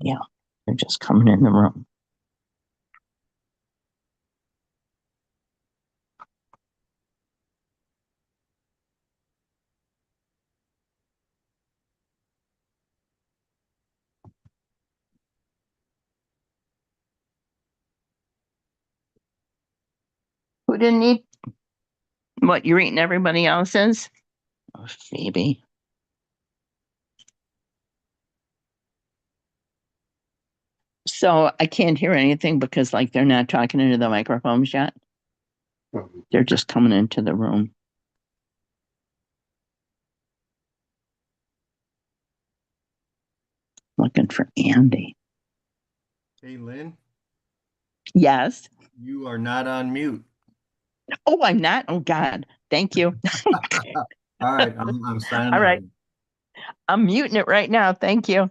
Yeah, they're just coming in the room. Who didn't eat? What, you're eating everybody else's? Oh, Phoebe. So I can't hear anything because like they're not talking into the microphones yet. They're just coming into the room. Looking for Andy. Hey, Lynn, Yes. you are not on mute. Oh, I'm not. Oh God. Thank you. All right, I'm signing All right. on. I'm muting it right now. Thank you.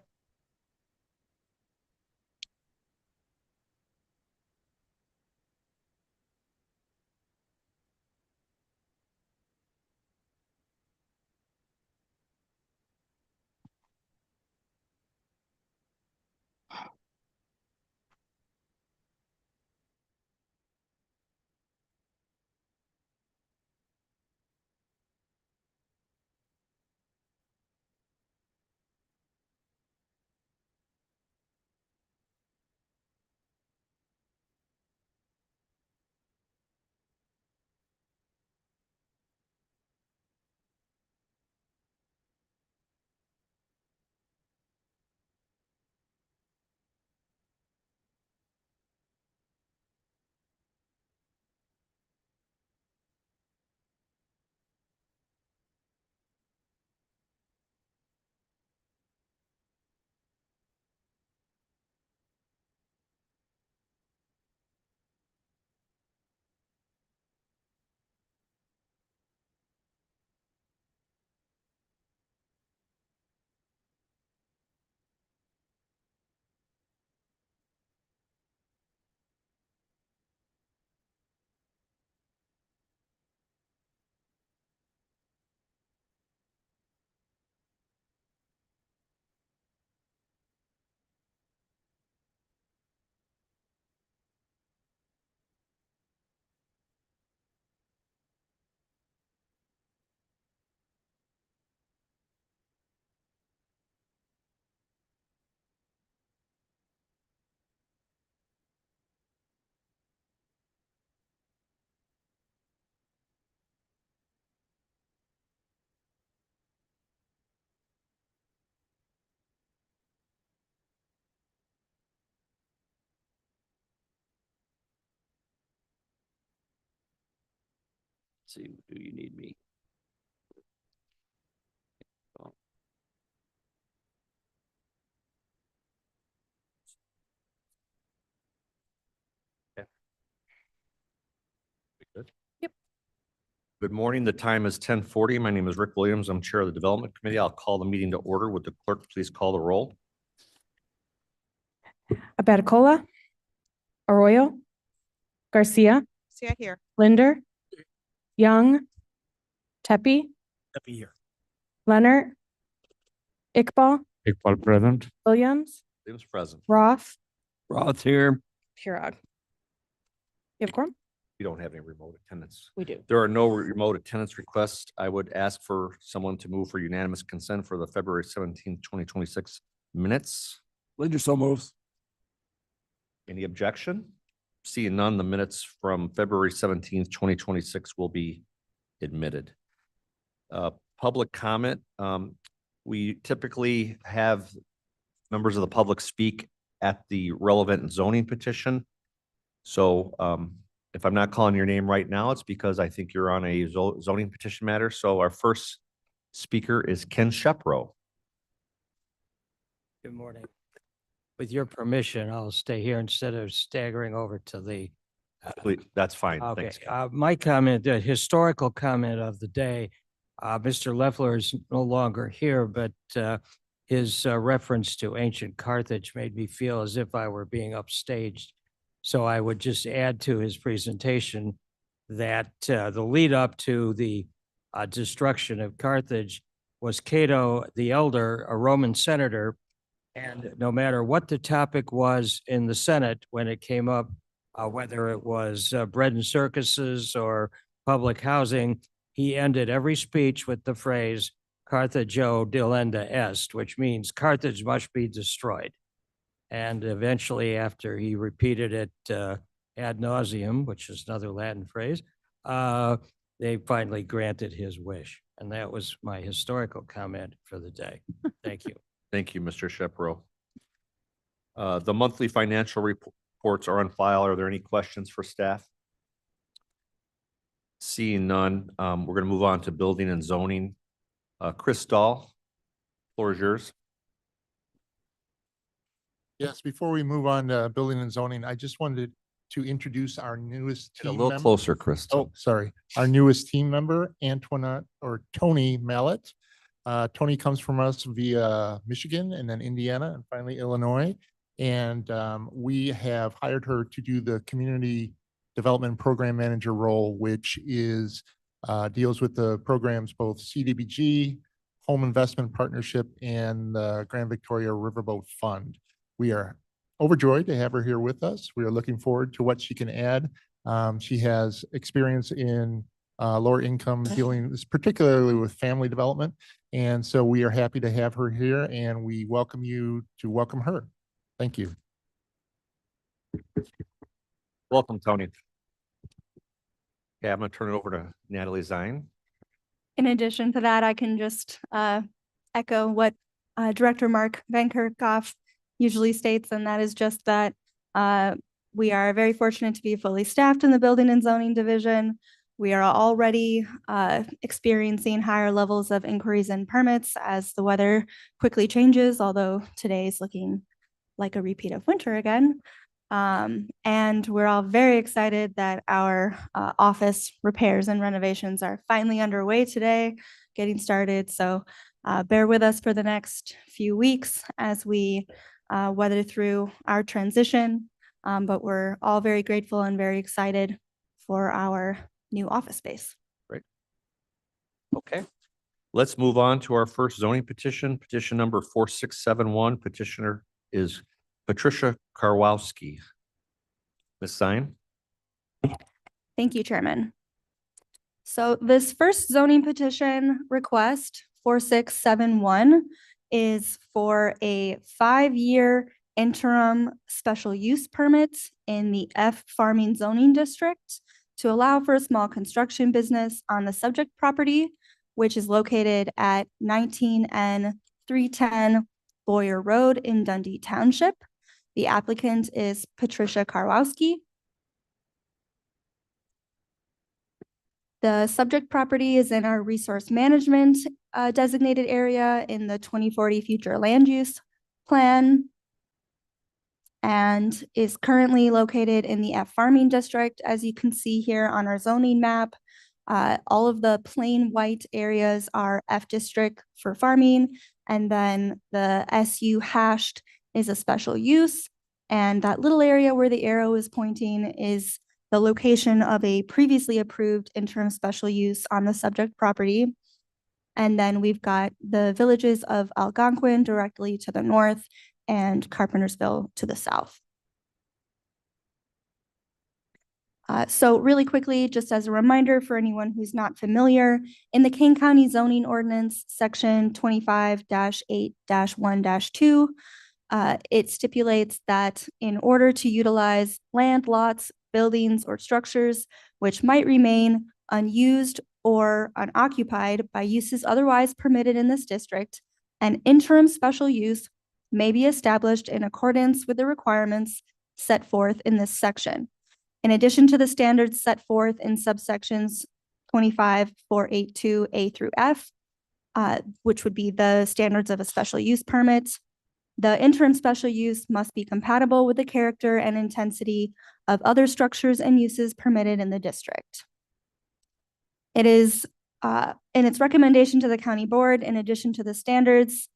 Let's see, do you need me? Oh. Okay. Good. Yep. Good morning. The time is 10:40. My name is Rick Williams. I'm Chair of the Development Committee. I'll call the meeting to order. Would the clerk please call the roll? Abaticola, Arroyo, Garcia, Garcia here. Linder, Young, Tepe, Tepe here. Leonard, Iqbal, Iqbal present. Williams, Williams present. Roth, Roth here. Pirog. You have quorum? We don't have any remote attendance. We do. There are no remote attendance requests. I would ask for someone to move for unanimous consent for the February 17th, 2026 minutes. Linder so moves. Any objection? Seeing none, the minutes from February 17th, 2026 will be admitted. Public comment. We typically have members of the public speak at the relevant zoning petition. So if I'm not calling your name right now, it's because I think you're on a zoning petition matter. So our first speaker is Ken Shepro. Good morning. With your permission, I'll stay here instead of staggering over to the. Please, that's fine. Okay, Thanks, Ken. my comment, the historical comment of the day, Mr. Leffler is no longer here, but his reference to ancient Carthage made me feel as if I were being upstaged. So I would just add to his presentation that the lead up to the destruction of Carthage was Cato the Elder, a Roman senator And no matter what the topic was in the Senate, when it came up, whether it was bread and circuses or public housing, he ended every speech with the phrase Carthago delenda est, which means Carthage must be destroyed. And eventually, after he repeated it ad nauseum, which is another Latin phrase, they finally granted his wish. And that was my historical comment for the day. Thank you. Thank you, Mr. Shepro. The monthly financial reports are on file. Are there any questions for staff? Seeing none, we're going to move on to building and zoning. Chris Stahl, floor is yours. Yes, before we move on to building and zoning, I just wanted to introduce our newest Get a team little member. closer, Chris. Oh, sorry. Our newest team member, Antoinette or Tony Mallet. Tony comes from us via Michigan and then Indiana and finally Illinois. And we have hired her to do the community development program manager role, which is deals with the programs, both CDBG, Home Investment Partnership, and the Grand Victoria Riverboat Fund. We are overjoyed to have her here with us. We are looking forward to what she can add. She has experience in lower income dealing particularly with family development. And so we are happy to have her here and we welcome you to welcome her. Thank you. Welcome, Tony. Okay, I'm going to turn it over to Natalie Zine. In addition to that, I can just echo what Director Mark Van Kerkhoff usually states, and that is just that we are very fortunate to be fully staffed in the Building and Zoning Division. We are already experiencing higher levels of inquiries and permits as the weather quickly changes, although today is looking like a repeat of winter again. And we're all very excited that our office repairs and renovations are finally underway today, getting started. So bear with us for the next few weeks as we weather through our transition. But we're all very grateful and very excited for our new office space. Great. Okay. Let's move on to our first zoning petition, petition number 4671. Petitioner is Patricia Karwowski. Ms. Zine. Thank you, Chairman. So this first zoning petition request 4671 is for a 5-year interim special use permit in the F Farming Zoning District to allow for a small construction business on the subject property, which is located at 19N 310 Boyer Road in Dundee Township. The applicant is Patricia Karwowski. The subject property is in our resource management designated area in the 2040 future land use plan and is currently located in the F Farming District. As you can see here on our zoning map, all of the plain white areas are F District for farming, and then the SU hashed is a special use. And that little area where the arrow is pointing is the location of a previously approved interim special use on the subject property. And then we've got the villages of Algonquin directly to the north and Carpentersville to the south. So really quickly, just as a reminder for anyone who's not familiar, in the Kane County Zoning Ordinance, section 25-8-1-2, it stipulates that in order to utilize land, lots, buildings, or structures which might remain unused or unoccupied by uses otherwise permitted in this district, an interim special use may be established in accordance with the requirements set forth in this section. In addition to the standards set forth in subsections 25-482A through F, which would be the standards of a special use permit, the interim special use must be compatible with the character and intensity of other structures and uses permitted in the district. It is in its recommendation to the county board, in addition to the standards,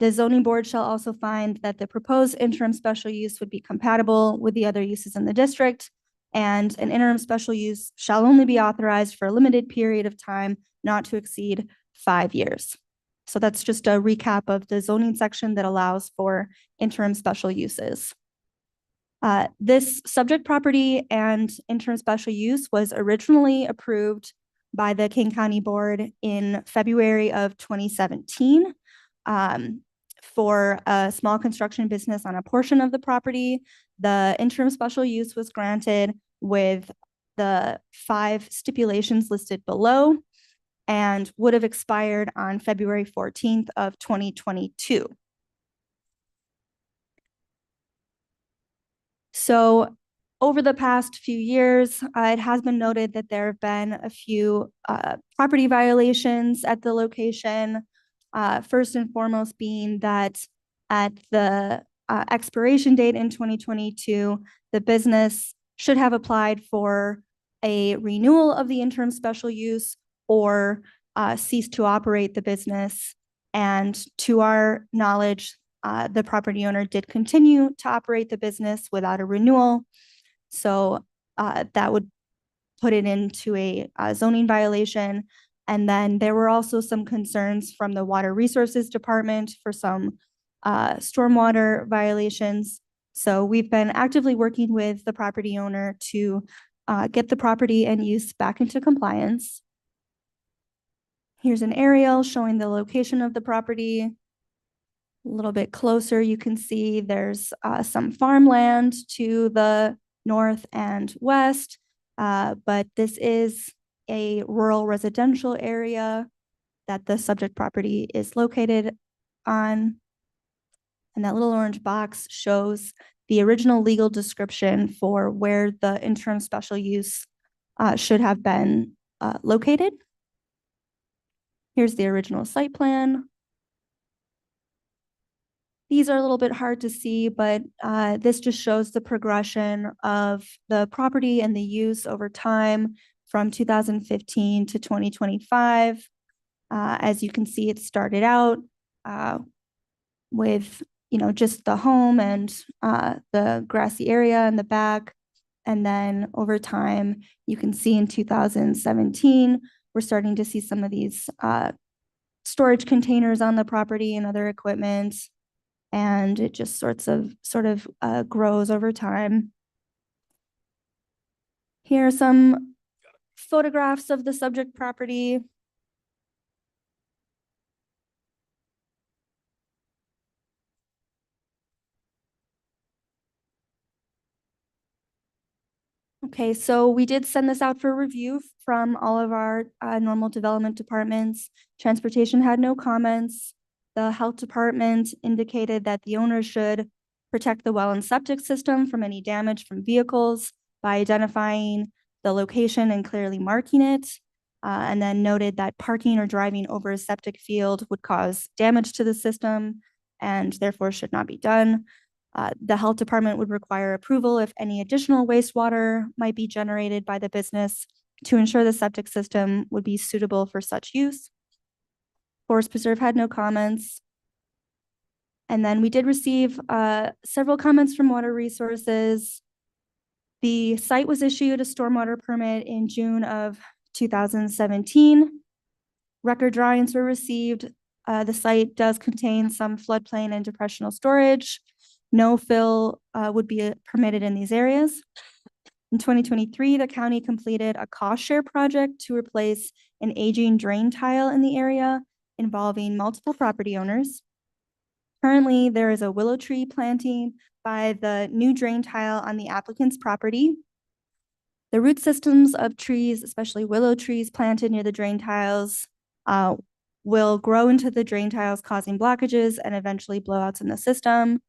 the zoning board shall also find that the proposed interim special use would be compatible with the other uses in the district, and an interim special use shall only be authorized for a limited period of time not to exceed 5 years. So that's just a recap of the zoning section that allows for interim special uses. This subject property and interim special use was originally approved by the King County Board in February of 2017 for a small construction business on a portion of the property. The interim special use was granted with the 5 stipulations listed below and would have expired on February 14th of 2022. So over the past few years, it has been noted that there have been a few property violations at the location. First and foremost being that at the expiration date in 2022, the business should have applied for a renewal of the interim special use or cease to operate the business. And to our knowledge, the property owner did continue to operate the business without a renewal. So that would put it into a zoning violation. And then there were also some concerns from the Water Resources Department for some stormwater violations. So we've been actively working with the property owner to get the property and use back into compliance. Here's an aerial showing the location of the property. A little bit closer, you can see there's some farmland to the north and west, but this is a rural residential area that the subject property is located on. And that little orange box shows the original legal description for where the interim special use should have been located. Here's the original site plan. These are a little bit hard to see, but this just shows the progression of the property and the use over time from 2015 to 2025. As you can see, it started out with, just the home and the grassy area in the back. And then over time, you can see in 2017, we're starting to see some of these storage containers on the property and other equipment. And it just sort of grows over time. Here are some photographs of the subject property. Okay, so we did send this out for review from all of our normal development departments. Transportation had no comments. The health department indicated that the owner should protect the well and septic system from any damage from vehicles by identifying the location and clearly marking it. And then noted that parking or driving over a septic field would cause damage to the system and therefore should not be done. The health department would require approval if any additional wastewater might be generated by the business to ensure the septic system would be suitable for such use. Forest Preserve had no comments. And then we did receive several comments from Water Resources. The site was issued a stormwater permit in June of 2017. Record drawings were received. The site does contain some floodplain and depressional storage. No fill would be permitted in these areas. In 2023, the county completed a cost share project to replace an aging drain tile in the area involving multiple property owners. Currently, there is a willow tree planting by the new drain tile on the applicant's property. The root systems of trees, especially willow trees planted near the drain tiles, will grow into the drain tiles, causing blockages and eventually blowouts in the system.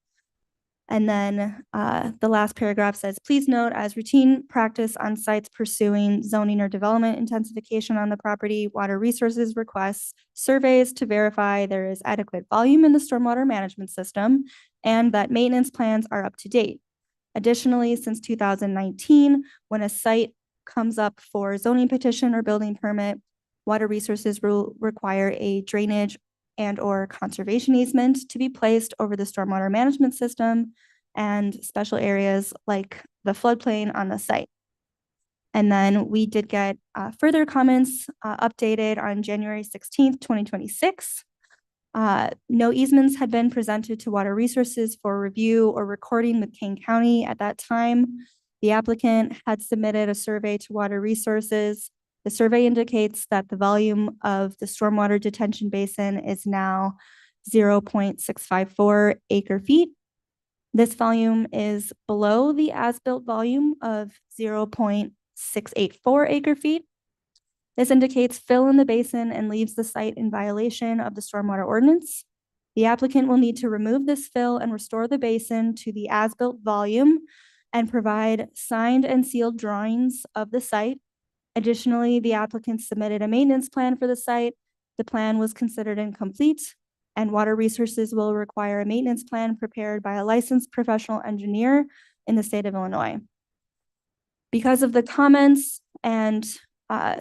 And then the last paragraph says, please note, as routine practice on sites pursuing zoning or development intensification on the property, Water Resources requests surveys to verify there is adequate volume in the stormwater management system and that maintenance plans are up to date. Additionally, since 2019, when a site comes up for zoning petition or building permit, Water Resources will require a drainage and/or conservation easement to be placed over the stormwater management system and special areas like the floodplain on the site. And then we did get further comments updated on January 16th, 2026. No easements had been presented to Water Resources for review or recording with Kane County at that time. The applicant had submitted a survey to Water Resources. The survey indicates that the volume of the stormwater detention basin is now 0.654 acre feet. This volume is below the as-built volume of 0.684 acre feet. This indicates fill in the basin and leaves the site in violation of the stormwater ordinance. The applicant will need to remove this fill and restore the basin to the as-built volume and provide signed and sealed drawings of the site. Additionally, the applicant submitted a maintenance plan for the site. The plan was considered incomplete, and Water Resources will require a maintenance plan prepared by a licensed professional engineer in the state of Illinois. Because of the comments and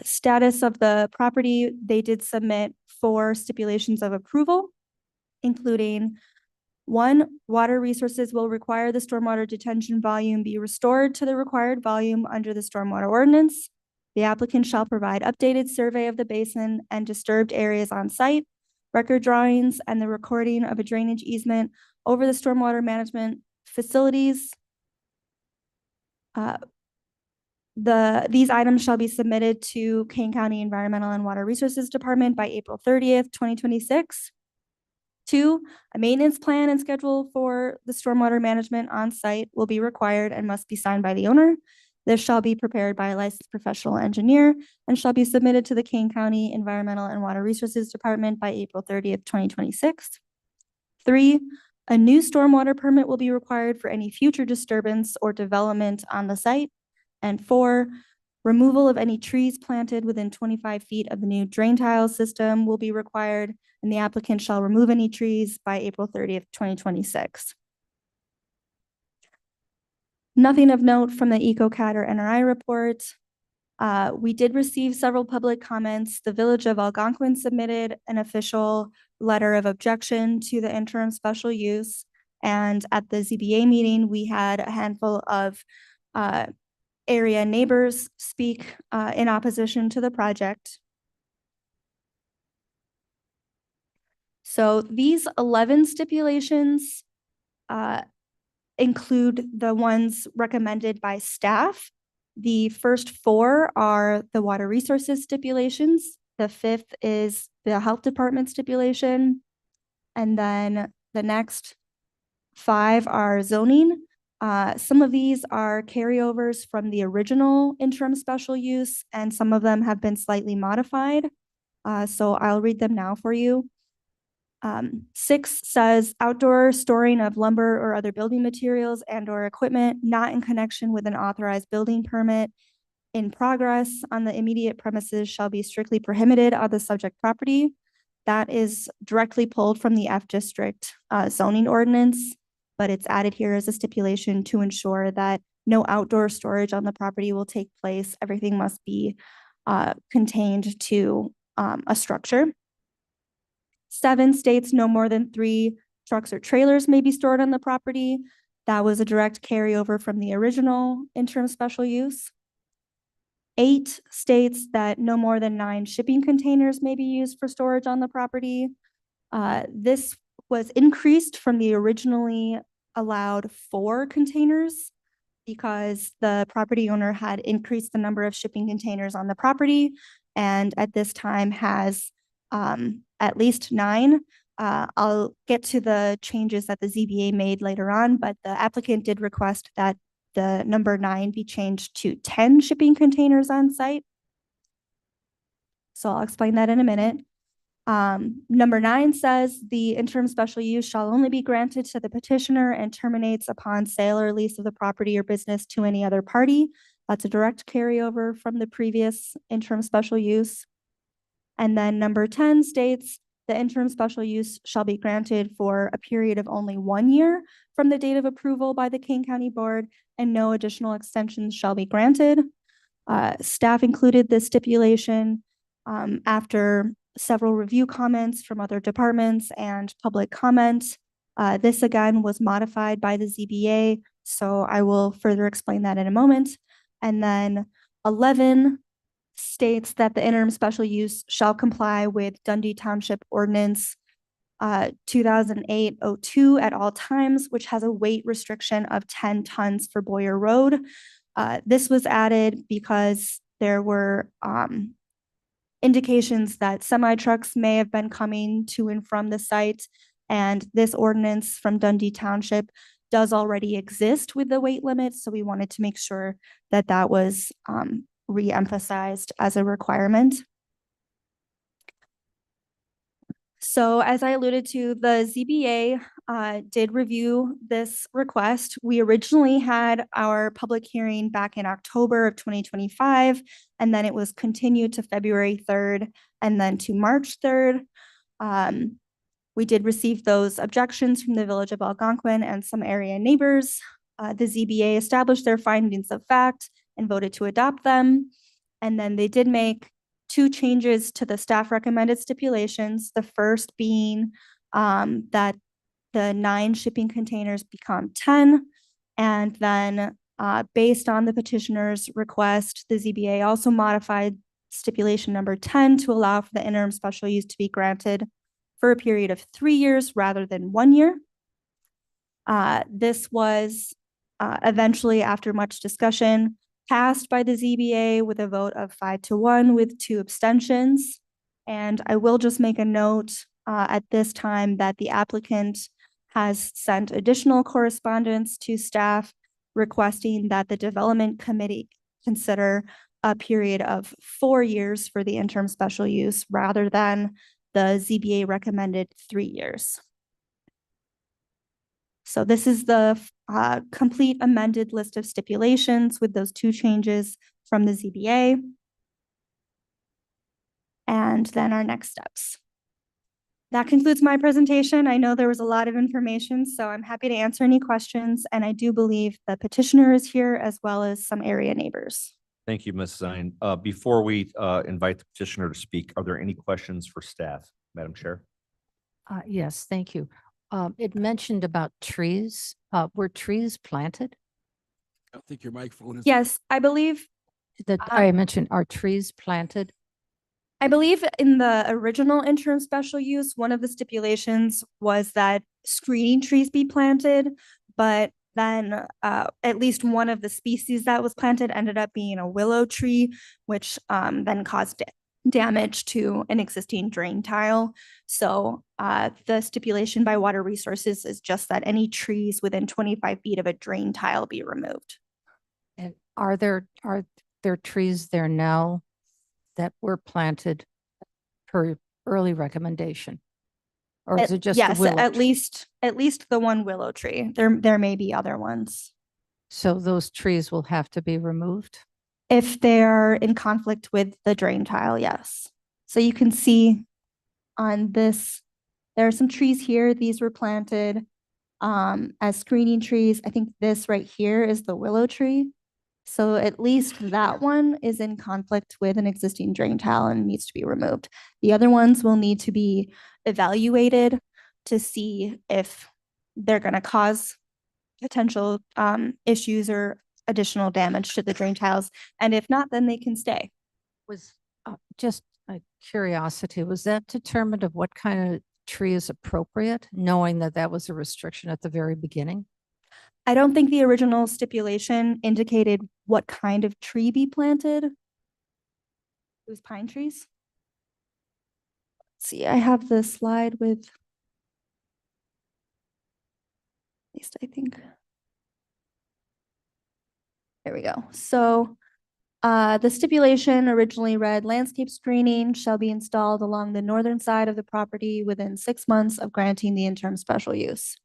status of the property, they did submit 4 stipulations of approval, including 1, Water Resources will require the stormwater detention volume be restored to the required volume under the stormwater ordinance. The applicant shall provide updated survey of the basin and disturbed areas on site, record drawings, and the recording of a drainage easement over the stormwater management facilities. These items shall be submitted to Kane County Environmental and Water Resources Department by April 30th, 2026. 2, a maintenance plan and schedule for the stormwater management on site will be required and must be signed by the owner. This shall be prepared by a licensed professional engineer and shall be submitted to the Kane County Environmental and Water Resources Department by April 30th, 2026. 3, a new stormwater permit will be required for any future disturbance or development on the site. And 4, removal of any trees planted within 25 feet of the new drain tile system will be required, and the applicant shall remove any trees by April 30th, 2026. Nothing of note from the EcoCat or NRI report. We did receive several public comments. The Village of Algonquin submitted an official letter of objection to the interim special use. And at the ZBA meeting, we had a handful of area neighbors speak in opposition to the project. So these 11 stipulations include the ones recommended by staff. The first 4 are the Water Resources stipulations. The 5th is the Health Department stipulation. And then the next 5 are zoning. Some of these are carryovers from the original interim special use, and some of them have been slightly modified. So I'll read them now for you. 6 says outdoor storing of lumber or other building materials and or equipment not in connection with an authorized building permit in progress on the immediate premises shall be strictly prohibited on the subject property. That is directly pulled from the F District zoning ordinance, but it's added here as a stipulation to ensure that no outdoor storage on the property will take place. Everything must be contained to a structure. 7 states no more than 3 trucks or trailers may be stored on the property. That was a direct carryover from the original interim special use. 8 states that no more than 9 shipping containers may be used for storage on the property. This was increased from the originally allowed 4 containers because the property owner had increased the number of shipping containers on the property, and at this time has at least 9. I'll get to the changes that the ZBA made later on, but the applicant did request that the number 9 be changed to 10 shipping containers on site. So I'll explain that in a minute. Number 9 says the interim special use shall only be granted to the petitioner and terminates upon sale or lease of the property or business to any other party. That's a direct carryover from the previous interim special use. And then number 10 states the interim special use shall be granted for a period of only 1 year from the date of approval by the Kane County Board, and no additional extensions shall be granted. Staff included this stipulation after several review comments from other departments and public comment. This again was modified by the ZBA, so I will further explain that in a moment. And then 11 states that the interim special use shall comply with Dundee Township Ordinance 2008-02 at all times, which has a weight restriction of 10 tons for Boyer Road. This was added because there were indications that semi trucks may have been coming to and from the site. And this ordinance from Dundee Township does already exist with the weight limit. So we wanted to make sure that that was re-emphasized as a requirement. So as I alluded to, the ZBA did review this request. We originally had our public hearing back in October of 2025, and then it was continued to February 3rd and then to March 3rd. We did receive those objections from the Village of Algonquin and some area neighbors. The ZBA established their findings of fact and voted to adopt them. And then they did make 2 changes to the staff recommended stipulations. The first being that the 9 shipping containers become 10. And then based on the petitioner's request, the ZBA also modified stipulation number 10 to allow for the interim special use to be granted for a period of 3 years rather than 1 year. This was eventually, after much discussion, passed by the ZBA with a vote of 5-1 with 2 abstentions. And I will just make a note at this time that the applicant has sent additional correspondence to staff requesting that the development committee consider a period of 4 years for the interim special use rather than the ZBA recommended 3 years. So this is the complete amended list of stipulations with those 2 changes from the ZBA. And then our next steps. That concludes my presentation. I know there was a lot of information, so I'm happy to answer any questions. And I do believe the petitioner is here as well as some area neighbors. Thank you, Ms. Zine. Before we invite the petitioner to speak, are there any questions for staff, Madam Chair? Yes, thank you. It mentioned about trees. Were trees planted? I think your microphone is. Yes, I believe That I mentioned, are trees planted? in the original interim special use, one of the stipulations was that screening trees be planted, but then at least one of the species that was planted ended up being a willow tree, which then caused damage to an existing drain tile. So the stipulation by Water Resources is just that any trees within 25 feet of a drain tile be removed. And are there trees there now that were planted per early recommendation? Or is it just the Yes, willow at tree? least the one willow tree. There may be other ones. So those trees will have to be removed? If they're in conflict with the drain tile, yes. So you can see on this, there are some trees here. These were planted as screening trees. I think this right here is the willow tree. So at least that one is in conflict with an existing drain tile and needs to be removed. The other ones will need to be evaluated to see if they're going to cause potential issues or additional damage to the drain tiles. And if not, then they can stay. Was just a curiosity, was that determined of what kind of tree is appropriate, knowing that that was a restriction at the very beginning? I don't think the original stipulation indicated what kind of tree be planted. It was pine trees. Let's see, I have the slide with, at least I think. There we go. So the stipulation originally read, landscape screening shall be installed along the northern side of the property within 6 months of granting the interim special use.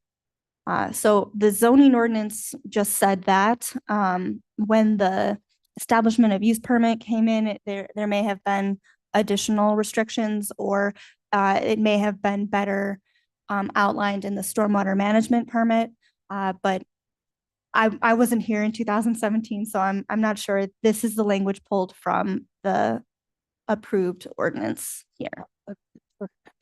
So the zoning ordinance just said that when the establishment of use permit came in, there may have been additional restrictions, or it may have been better outlined in the stormwater management permit. But I wasn't here in 2017, so I'm not sure. This is the language pulled from the approved ordinance here.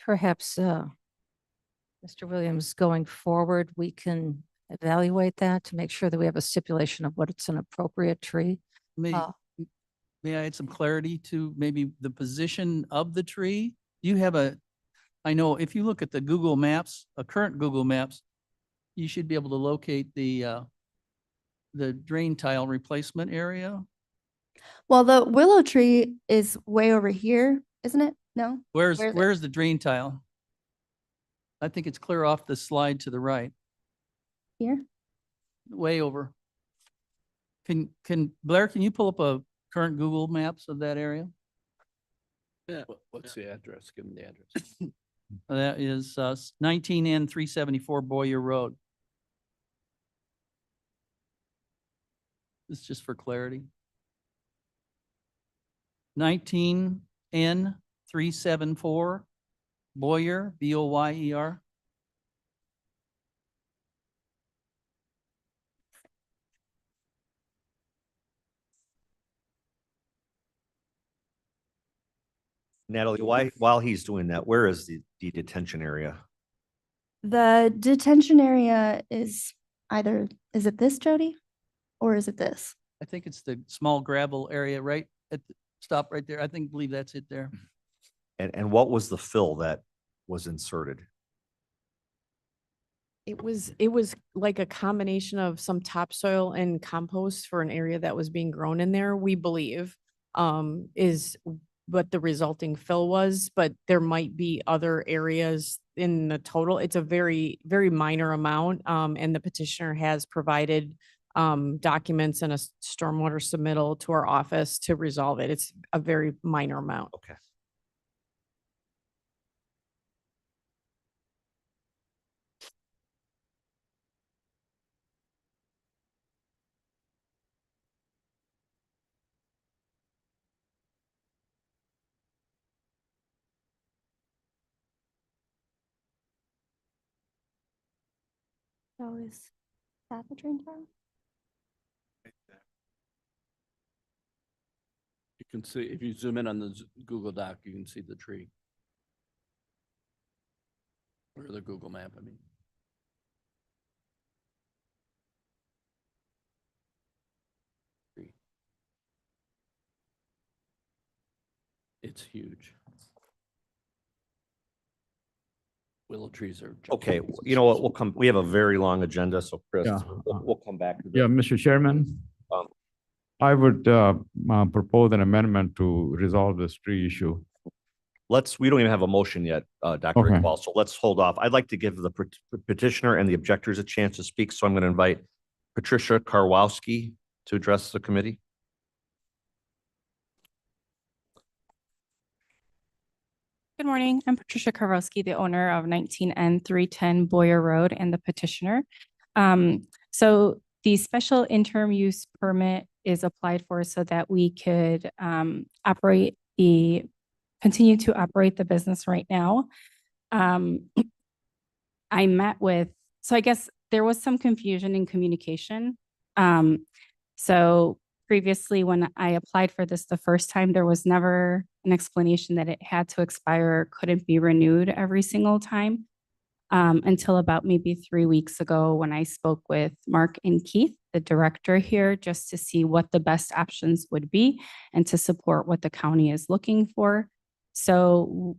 Perhaps Mr. Williams, going forward, we can evaluate that to make sure that we have a stipulation of what it's an appropriate tree. May I add some clarity to maybe the position of the tree? You have a I know if you look at the Google Maps, current Google Maps, you should be able to locate the drain tile replacement area. Well, the willow tree is way over here, isn't it? No? Where's it? Where's the drain tile? I think it's clear off the slide to the right, Here? way over. Blair, can you pull up a current Google Maps of that area? Yeah. What's the address? Give them the address. That is 19N 374 Boyer Road. This is just for clarity. 19N 374 Boyer, Boyer. Natalie, while he's doing that, where is the detention area? The detention area is either, is it this, Jody? Or is it this? I think it's the small gravel area right at the stop right there. Believe that's it there. And what was the fill that was inserted? It was like a combination of some topsoil and compost for an area that was being grown in there, we believe, is what the resulting fill was, but there might be other areas in the total. It's a very, very minor amount. And the petitioner has provided documents and a stormwater submittal to our office to resolve it. It's a very minor amount. Okay. So is that the drain tile? You can see, if you zoom in on the Google Doc, you can see the tree. Or the Google map, I mean. Tree. It's huge. Willow trees are. Okay, you know what, we have a very long agenda, so Chris, Yeah. we'll come back to Yeah, this. Mr. Chairman, Um, I would propose an amendment to resolve this tree issue. We don't even have a motion yet, Dr. Okay. Iqbal, so let's hold off. I'd like to give the petitioner and the objectors a chance to speak, so I'm going to invite Patricia Karwowski to address the committee. Good morning. I'm Patricia Karowski, the owner of 19N 310 Boyer Road and the petitioner. So the special interim use permit is applied for so that we could continue to operate the business right now. I met with, so I guess there was some confusion in communication. So previously, when I applied for this the first time, there was never an explanation that it had to expire, couldn't be renewed every single time, until about maybe 3 weeks ago when I spoke with Mark and Keith, the director here, just to see what the best options would be and to support what the county is looking for. So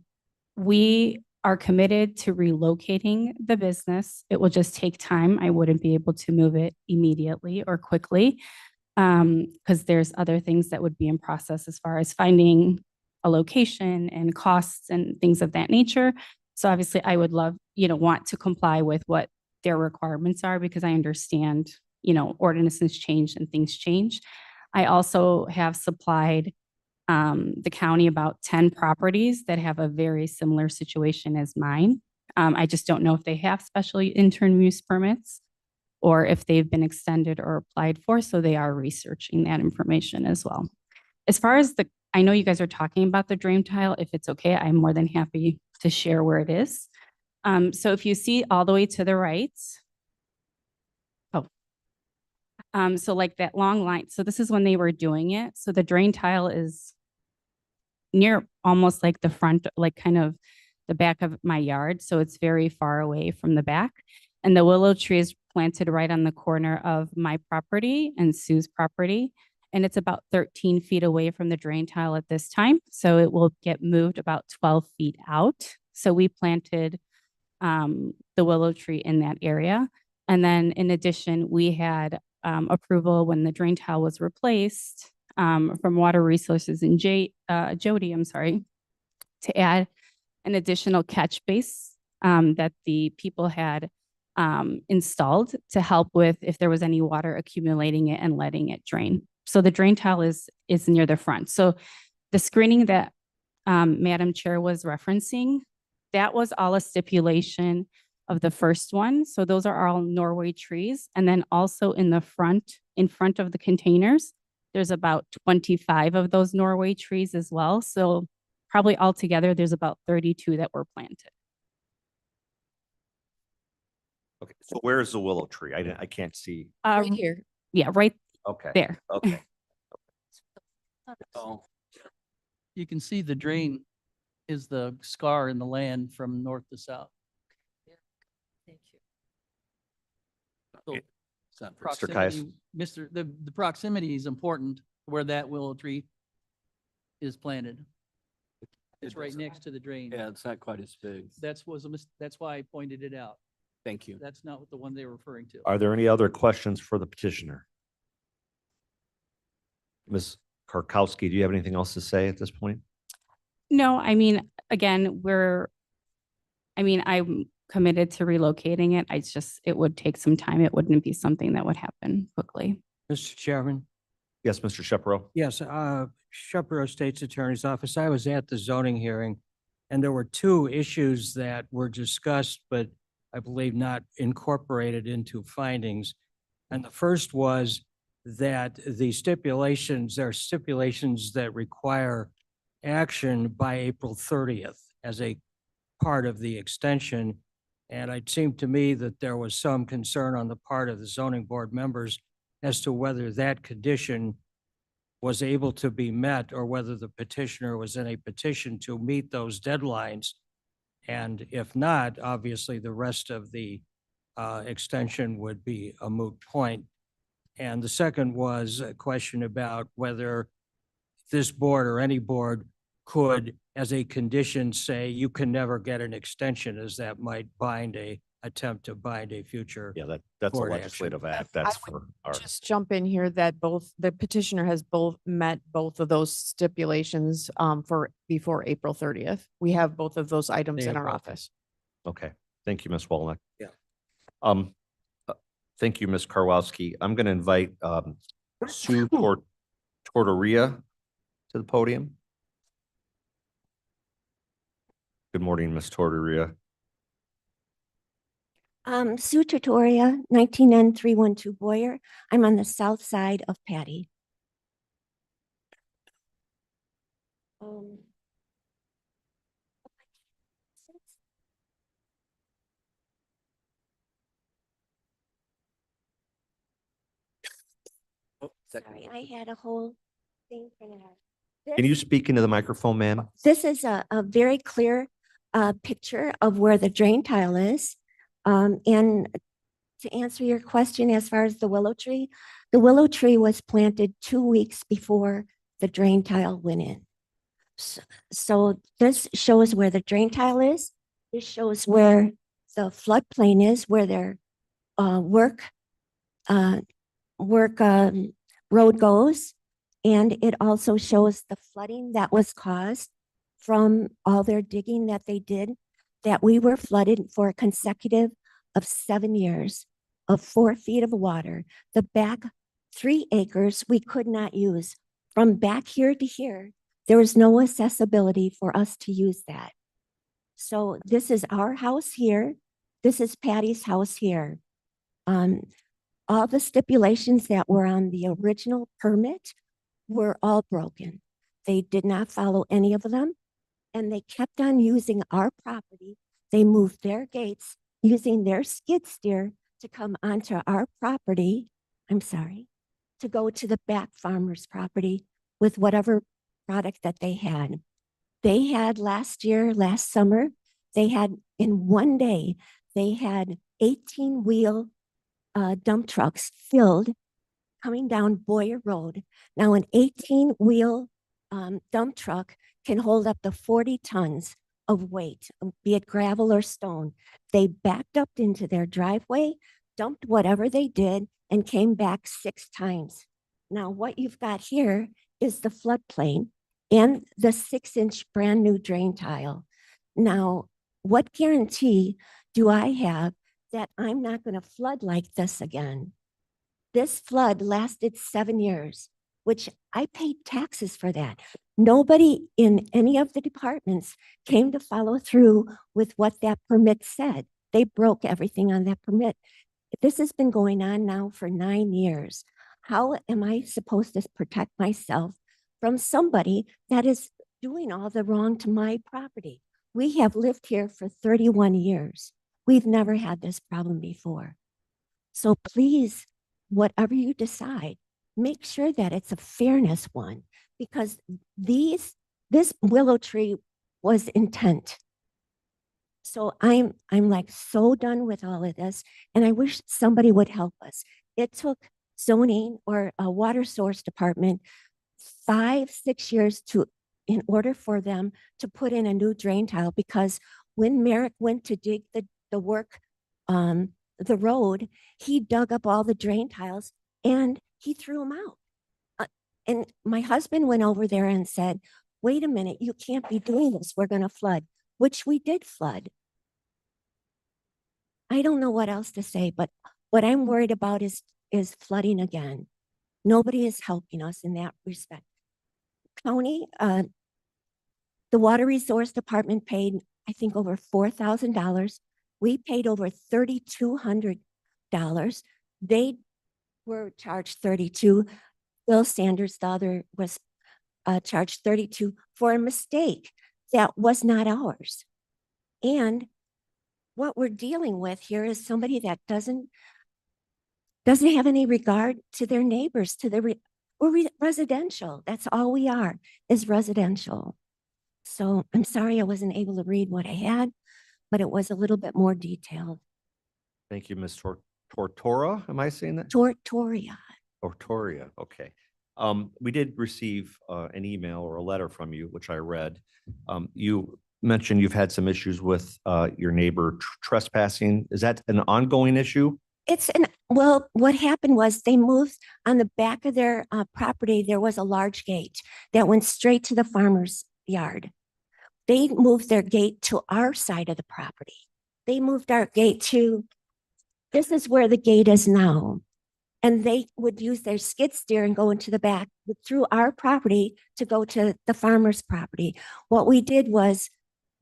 we are committed to relocating the business. It will just take time. I wouldn't be able to move it immediately or quickly, because there's other things that would be in process as far as finding a location and costs and things of that nature. So obviously I would love, want to comply with what their requirements are, because I understand, ordinances change and things change. I also have supplied the county about 10 properties that have a very similar situation as mine. I just don't know if they have special interim use permits or if they've been extended or applied for. So they are researching that information as well. As far as I know you guys are talking about the drain tile. If it's okay, I'm more than happy to share where it is. So if you see all the way to the right, so like that long line, so this is when they were doing it. So the drain tile is near almost like the front, like kind of the back of my yard. So it's very far away from the back. And the willow tree is planted right on the corner of my property and Sue's property. And it's about 13 feet away from the drain tile at this time. So it will get moved about 12 feet out So we planted the willow tree in that area. And then in addition, we had approval when the drain tile was replaced from Water Resources and Jody, I'm sorry, to add an additional catch base that the people had installed to help with if there was any water accumulating it and letting it drain. So the drain tile is near the front. So the screening that Madam Chair was referencing, that was all a stipulation of the first one. So those are all Norway trees. And then also in front of the containers, there's about 25 of those Norway trees as well. So probably altogether, there's about 32 that were planted. Okay, so where is the willow tree? I can't see. Right here. Yeah, right Okay. there. Okay. Oh. You can see the drain is the scar in the land from north to south. Thank you. So It's not for- Mr. Caius. proximity- the proximity is important where that willow tree is planted. It's right next to the drain. Yeah, it's not quite as big. That's why I pointed it out. Thank you. That's not what the one they were referring to. Are there any other questions for the petitioner? Ms. Karkowski, do you have anything else to say at this point? No, I mean, again, I'm committed to relocating it. It would take some time. It wouldn't be something that would happen quickly. Mr. Chairman? Yes, Mr. Shepro. Yes, Shepro State's Attorney's Office. I was at the zoning hearing, and there were two issues that were discussed, but I believe not incorporated into findings. And the first was that there are stipulations that require action by April 30th as a part of the extension. And it seemed to me that there was some concern on the part of the zoning board members as to whether that condition was able to be met or whether the petitioner was in a petition to meet those deadlines. And if not, obviously the rest of the extension would be a moot point. And the second was a question about whether this board or any board could, as a condition, say you can never get an extension, as that might attempt to bind a future. Yeah, that's a Board action. legislative act. I That's would for our, Just jump in here that the petitioner has met both of those stipulations before April 30th. We have both of those items They in have our both. office. okay. Thank you, Ms. Wallneck. Yeah. Thank you, Ms. Karwowski. I'm going to invite Sue Tortoria to the podium. Good morning, Ms. Tortoria. Sue Tortoria, 19N312 Boyer. I'm on the south side of Patty. Sorry, I had a whole thing printed out. Can you speak into the microphone, ma'am? This is a very clear picture of where the drain tile is. And to answer your question, as far as the willow tree was planted 2 weeks before the drain tile went in. So this shows where the drain tile is. This shows where the floodplain is, where their road goes. And it also shows the flooding that was caused from all their digging that they did, that we were flooded for a consecutive of 7 years of 4 feet of water. The back 3 acres we could not use. From back here to here, there was no accessibility for us to use that. So this is our house here. This is Patty's house here. All the stipulations that were on the original permit were all broken. They did not follow any of them, and they kept on using our property. They moved their gates using their skid steer to come onto our property, to go to the back farmer's property with whatever product that they had. They had last summer, they had in one day, they had 18-wheel dump trucks filled coming down Boyer Road. Now an 18-wheel dump truck can hold up to 40 tons. of weight, be it gravel or stone. They backed up into their driveway, dumped whatever they did, and came back 6 times. Now, what you've got here is the floodplain and the 6-inch brand new drain tile. Now, what guarantee do I have that I'm not going to flood like this again? This flood lasted 7 years, which I paid taxes for that. Nobody in any of the departments came to follow through with what that permit said. They broke everything on that permit. This has been going on now for 9 years. How am I supposed to protect myself from somebody that is doing all the wrong to my property? We have lived here for 31 years. We've never had this problem before. So please, whatever you decide, make sure that it's a fairness one, because this willow tree was intent. So I'm like so done with all of this, and I wish somebody would help us. It took zoning or a water source department 5-6 years in order for them to put in a new drain tile, because when Merrick went to dig the work, the road, he dug up all the drain tiles and he threw them out. And my husband went over there and said, wait a minute, you can't be doing this. We're going to flood, which we did flood. I don't know what else to say, but what I'm worried about is flooding again. Nobody is helping us in that respect. County, the Water Resource Department paid, I think, over $4,000. We paid over $3,200. They were charged $32. Bill Sanders, the other, was charged $32 for a mistake that was not ours. And what we're dealing with here is somebody that doesn't have any regard to their neighbors, we're residential. That's all we are, is residential. So I'm sorry I wasn't able to read what I had, but it was a little bit more detailed. Thank you, Ms. Tortora. Am I saying that? Tortoria. Tortoria, okay. We did receive an email or a letter from you, which I read. You mentioned you've had some issues with your neighbor trespassing. Is that an ongoing issue? Well, what happened was they moved on the back of their property. There was a large gate that went straight to the farmer's yard. They moved their gate to our side of the property. They moved our gate to, this is where the gate is now. And they would use their skid steer and go into the back through our property to go to the farmer's property. What we did was,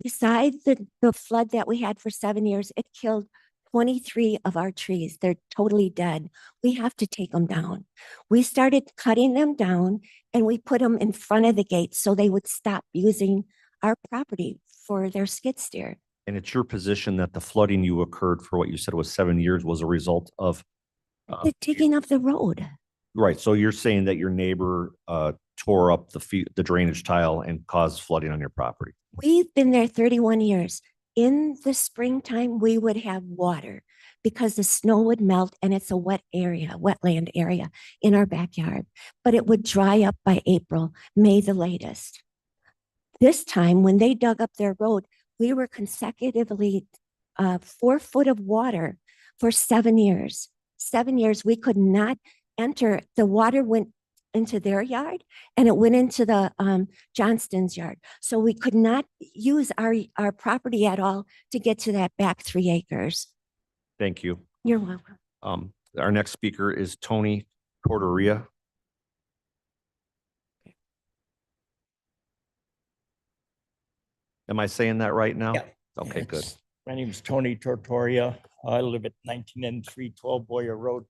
besides the flood that we had for 7 years, it killed 23 of our trees. They're totally dead. We have to take them down. We started cutting them down and we put them in front of the gate so they would stop using our property for their skid steer. And it's your position that the flooding you occurred for what you said was 7 years was a result of the digging of the road. Right. So you're saying that your neighbor tore up the drainage tile and caused flooding on your property. We've been there 31 years. In the springtime, we would have water because the snow would melt and it's a wetland area in our backyard, but it would dry up by April, May the latest. This time when they dug up their road, we were consecutively 4 foot of water for 7 years. 7 years, we could not enter. The water went into their yard and it went into the Johnston's yard. So we could not use our property at all to get to that back 3 acres. Thank you. You're welcome. Our next speaker is Tony Tortoria. Am I saying that right now? Yeah. Okay, good. My name is Tony Tortoria. I live at 19N3 12 Boyer Road.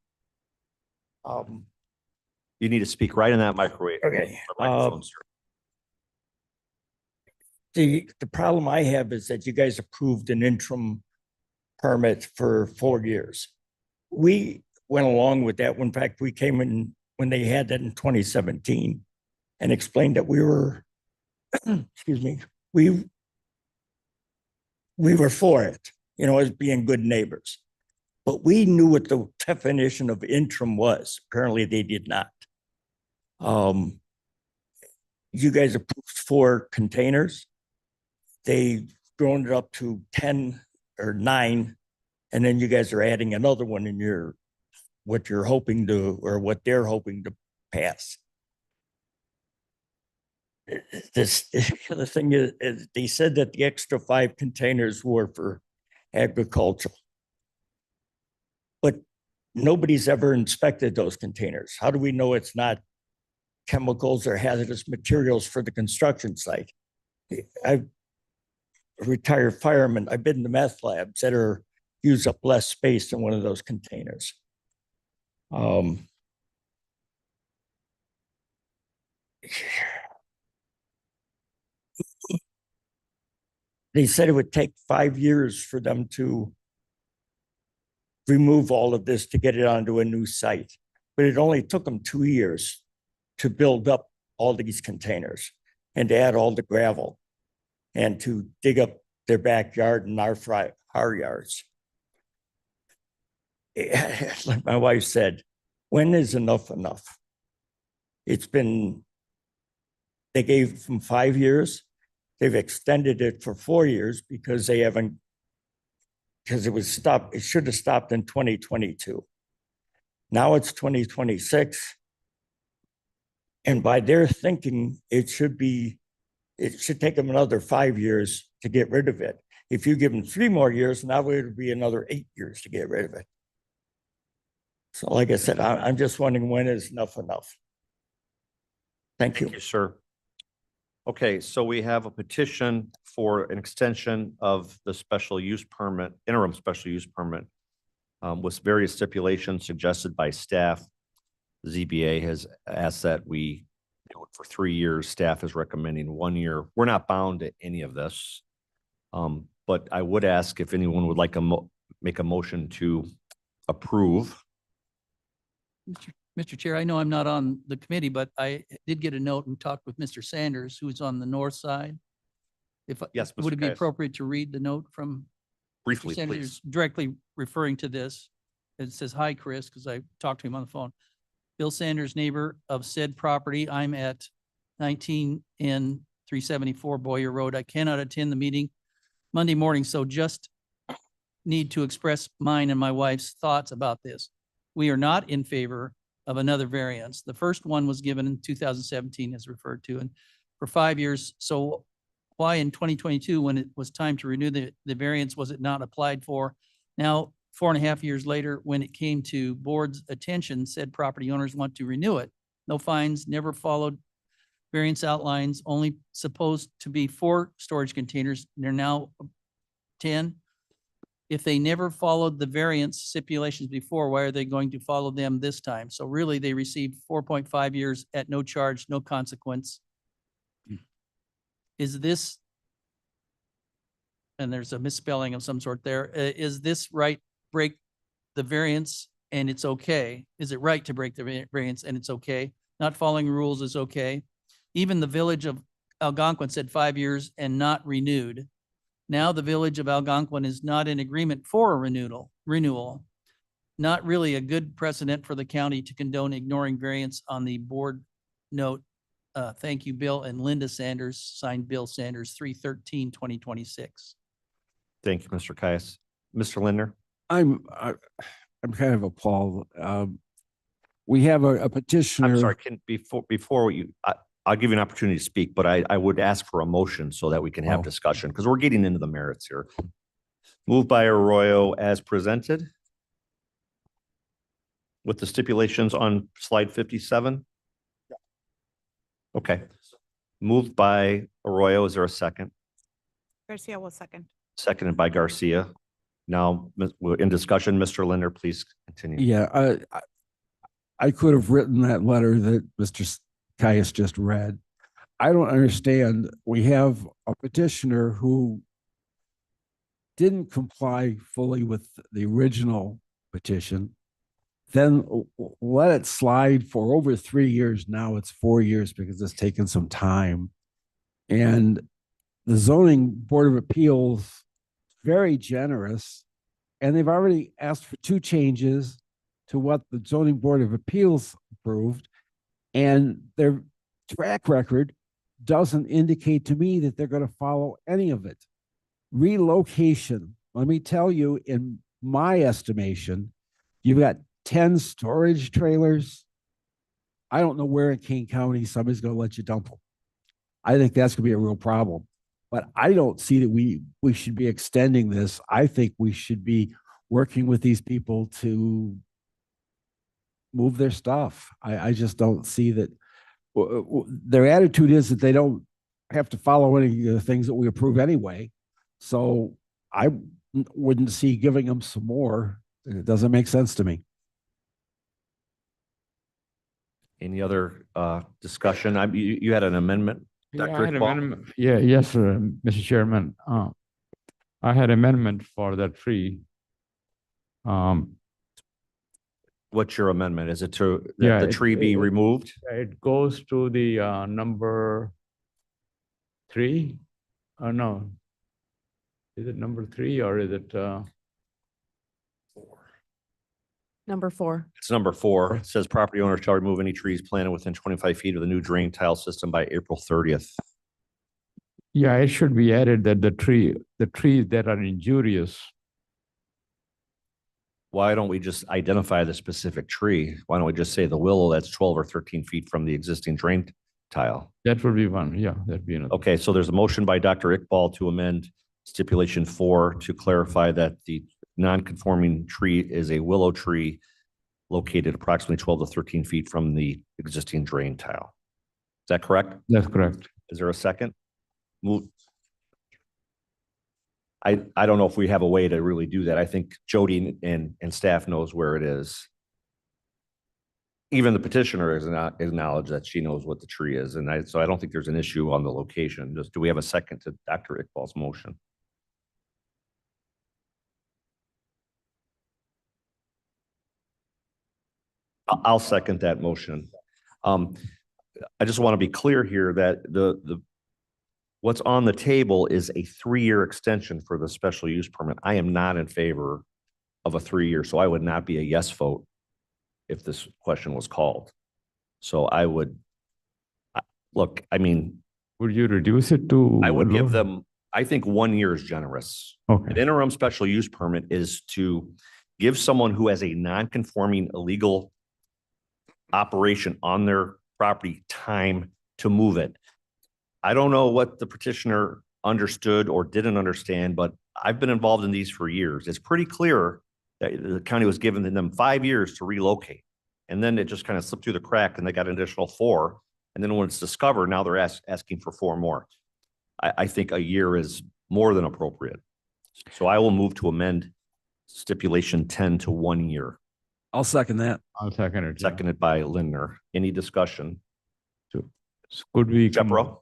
You need to speak right in that microwave. Okay. Microphone, sir. The problem I have is that you guys approved an interim permit for 4 years. We went along with that. In fact, we came in when they had that in 2017 and explained that we were, excuse me, we were for it, as being good neighbors. But we knew what the definition of interim was. Apparently they did not. You guys approved 4 containers. They grown it up to 10 or 9, and then you guys are adding another one in your, what you're hoping to, or what they're hoping to pass. This, the thing is, they said that the extra 5 containers were for agricultural. But nobody's ever inspected those containers. How do we know it's not chemicals or hazardous materials for the construction site? I've a retired fireman. I've been to meth labs that are use up less space than one of those containers. They said it would take 5 years for them to remove all of this to get it onto a new site. But it only took them 2 years to build up all these containers and to add all the gravel and to dig up their backyard and our yards. Like my wife said, when is enough enough? It's been, they gave them 5 years. They've extended it for 4 years because they haven't, because it was stopped. It should have stopped in 2022. Now it's 2026. And by their thinking, it should take them another 5 years to get rid of it. If you give them 3 more years, now it would be another 8 years to get rid of it. So like I said, I'm just wondering when is enough enough? Thank you. Thank you, sir. Okay, so we have a petition for an extension of the special use permit, interim special use permit, with various stipulations suggested by staff. ZBA has asked that we do it for 3 years. Staff is recommending 1 year. We're not bound to any of this. But I would ask if anyone would like to make a motion to approve. Mr. Chair, I know I'm not on the committee, but I did get a note and talked with Mr. Sanders, who's on the north side. Yes, Mr. Would it be Caius. appropriate to read the note from Briefly, Mr. Sanders, please. directly referring to this? It says, "Hi, Chris," because I talked to him on the phone. Bill Sanders, neighbor of said property. I'm at 19 and 374 Boyer Road. I cannot attend the meeting Monday morning, so just need to express mine and my wife's thoughts about this. We are not in favor of another variance. The first one was given in 2017 as referred to, and for 5 years. So why in 2022, when it was time to renew the variance, was it not applied for? Now, 4.5 years later, when it came to board's attention, said property owners want to renew it. No fines, never followed variance outlines, only supposed to be 4 storage containers. They're now 10. If they never followed the variance stipulations before, why are they going to follow them this time? So really, they received 4.5 years at no charge, no consequence. Is this, and there's a misspelling of some sort there, is this right, break the variance and it's okay? Is it right to break the variance and it's okay? Not following rules is okay. Even the village of Algonquin said 5 years and not renewed. Now the village of Algonquin is not in agreement for a renewal. Not really a good precedent for the county to condone ignoring variance on the board note. Thank you, Bill and Linda Sanders, signed Bill Sanders, 3/13/2026. Thank you, Mr. Caius. Mr. Lindner? I'm kind of appalled. We have a petitioner. I'm sorry, before you, I'll give you an opportunity to speak, but I would ask for a motion so that we can have discussion, because we're getting into the merits here. Moved by Arroyo as presented with the stipulations on slide 57. Okay. Moved by Arroyo. Is there a second? Garcia will second. Seconded by Garcia. Now, we're in discussion. Mr. Lindner, please continue. Yeah, I could have written that letter that Mr. Caius just read. I don't understand. We have a petitioner who didn't comply fully with the original petition, then let it slide for over 3 years. Now it's 4 years because it's taken some time. And the zoning board of appeals, very generous, and they've already asked for 2 changes to what the zoning board of appeals approved. And their track record doesn't indicate to me that they're going to follow any of it. relocation, let me tell you, in my estimation, you've got 10 storage trailers. I don't know where in King County somebody's going to let you dump them. I think that's going to be a real problem. But I don't see that we should be extending this. I think we should be working with these people to move their stuff. I just don't see that. Their attitude is that they don't have to follow any of the things that we approve anyway. So I wouldn't see giving them some more. It doesn't make sense to me. Any other discussion? You had an amendment, Dr. Iqbal? Yes, Mr. Chairman. I had amendment for that tree. What's your amendment? Is it to that the tree be removed? It goes to the number 3. No. Is it number 3 or is it? Number 4. It's number 4. It says property owners shall remove any trees planted within 25 feet of the new drain tile system by April 30th. Yeah, it should be added that the trees that are injurious. Why don't we just identify the specific tree? Why don't we just say the willow that's 12 or 13 feet from the existing drain tile? That would be one. Yeah, that'd be another. Okay, so there's a motion by Dr. Iqbal to amend stipulation 4 to clarify that the non-conforming tree is a willow tree located approximately 12 to 13 feet from the existing drain tile. Is that correct? That's correct. Is there a second? Move. I don't know if we have a way to really do that. I think Jody and staff knows where it is. Even the petitioner has not acknowledged that she knows what the tree is. And so I don't think there's an issue on the location. Just, do we have a second to Dr. Iqbal's motion? I'll second that motion. I just want to be clear here that what's on the table is a 3-year extension for the special use permit. I am not in favor of a 3-year, so I would not be a yes vote if this question was called. So I would, look, I mean. Would you reduce it to? I would give them, I think 1 year is generous. Okay. An interim special use permit is to give someone who has a non-conforming illegal operation on their property time to move it. I don't know what the petitioner understood or didn't understand, but I've been involved in these for years. It's pretty clear that the county was giving them 5 years to relocate. And then it just kind of slipped through the crack and they got an additional 4. And then when it's discovered, now they're asking for 4 more. I think a year is more than appropriate. So I will move to amend stipulation 10 to 1 year. I'll second that. I'll second it. Yeah. Seconded by Lindner. Any discussion? So could we? Jepro?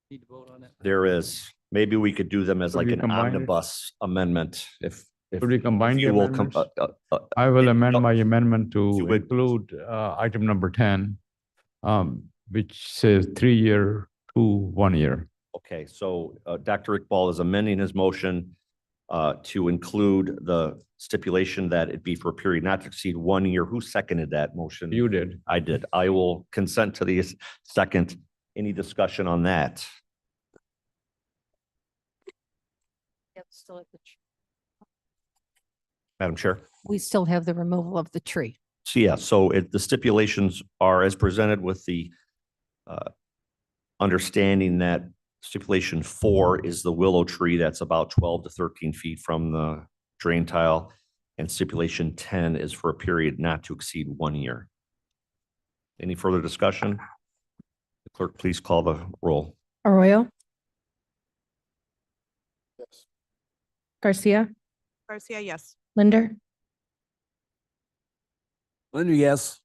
Need to vote on it. There is. Maybe we could do them as Could like we an combine it? omnibus amendment if Could we combine the you will amendments? I I will amend my amendment to You would- include item number 10, which says 3-year to 1 year. Okay, so Dr. Iqbal is amending his motion to include the stipulation that it be for a period not to exceed 1 year. Who seconded that motion? You did. I did. I will consent to the second. Any discussion on that? Madam Chair? We still have the removal of the tree. So yeah, so the stipulations are as presented with the understanding that stipulation 4 is the willow tree that's about 12 to 13 feet from the drain tile. And stipulation 10 is for a period not to exceed 1 year. Any further discussion? Clerk, please call the roll. Arroyo. Garcia, Garcia, yes. Linder, Linder, yes.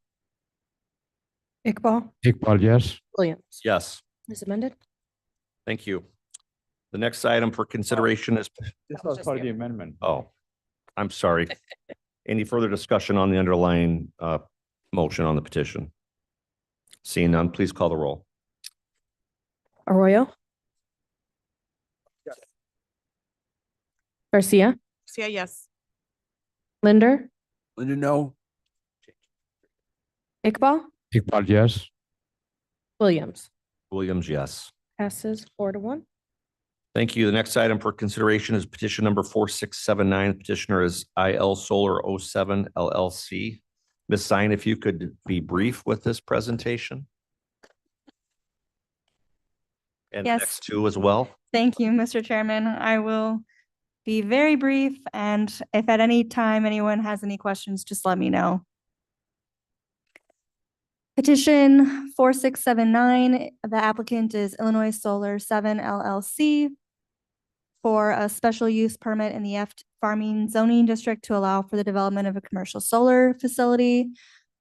Iqbal, Iqbal, yes. Williams. Yes, Is amended. thank you. The next item for consideration is, This was for the amendment. oh, I'm sorry. Any further discussion on the underlying motion on the petition? Seeing none, please call the roll. Arroyo. Garcia, Garcia, yes. Linder, Linder, no. Iqbal, Iqbal, yes. Williams. Williams, yes. Passes 4-1. Thank you. The next item for consideration is petition number 4679. Petitioner is IL Solar 07 LLC. Ms. Zine, if you could be brief with this presentation. And the Yes. next two as well. Thank you, Mr. Chairman. I will be very brief, and if at any time anyone has any questions, just let me know. Petition 4679, the applicant is Illinois Solar 7 LLC for a special use permit in the F farming zoning district to allow for the development of a commercial solar facility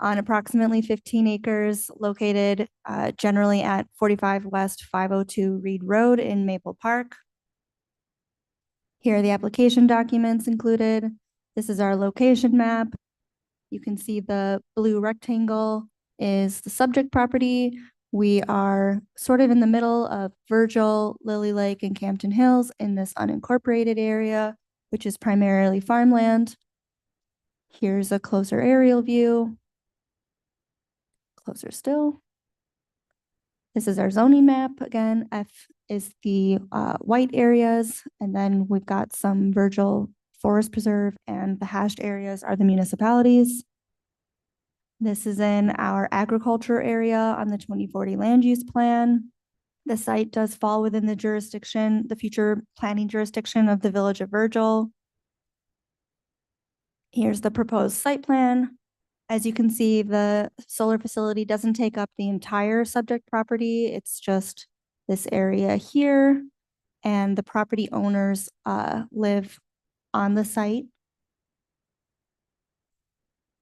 on approximately 15 acres located generally at 45 West 502 Reed Road in Maple Park. Here are the application documents included. This is our location map. You can see the blue rectangle is the subject property. We are sort of in the middle of Virgil, Lily Lake, and Campton Hills in this unincorporated area, which is primarily farmland. Here's a closer aerial view. Closer still. This is our zoning map. Again, F is the white areas, and then we've got some Virgil Forest Preserve, and the hashed areas are the municipalities. This is in our agriculture area on the 2040 land use plan. The site does fall within the jurisdiction, the future planning jurisdiction of the Village of Virgil. Here's the proposed site plan. As you can see, the solar facility doesn't take up the entire subject property. It's just this area here, and the property owners live on the site.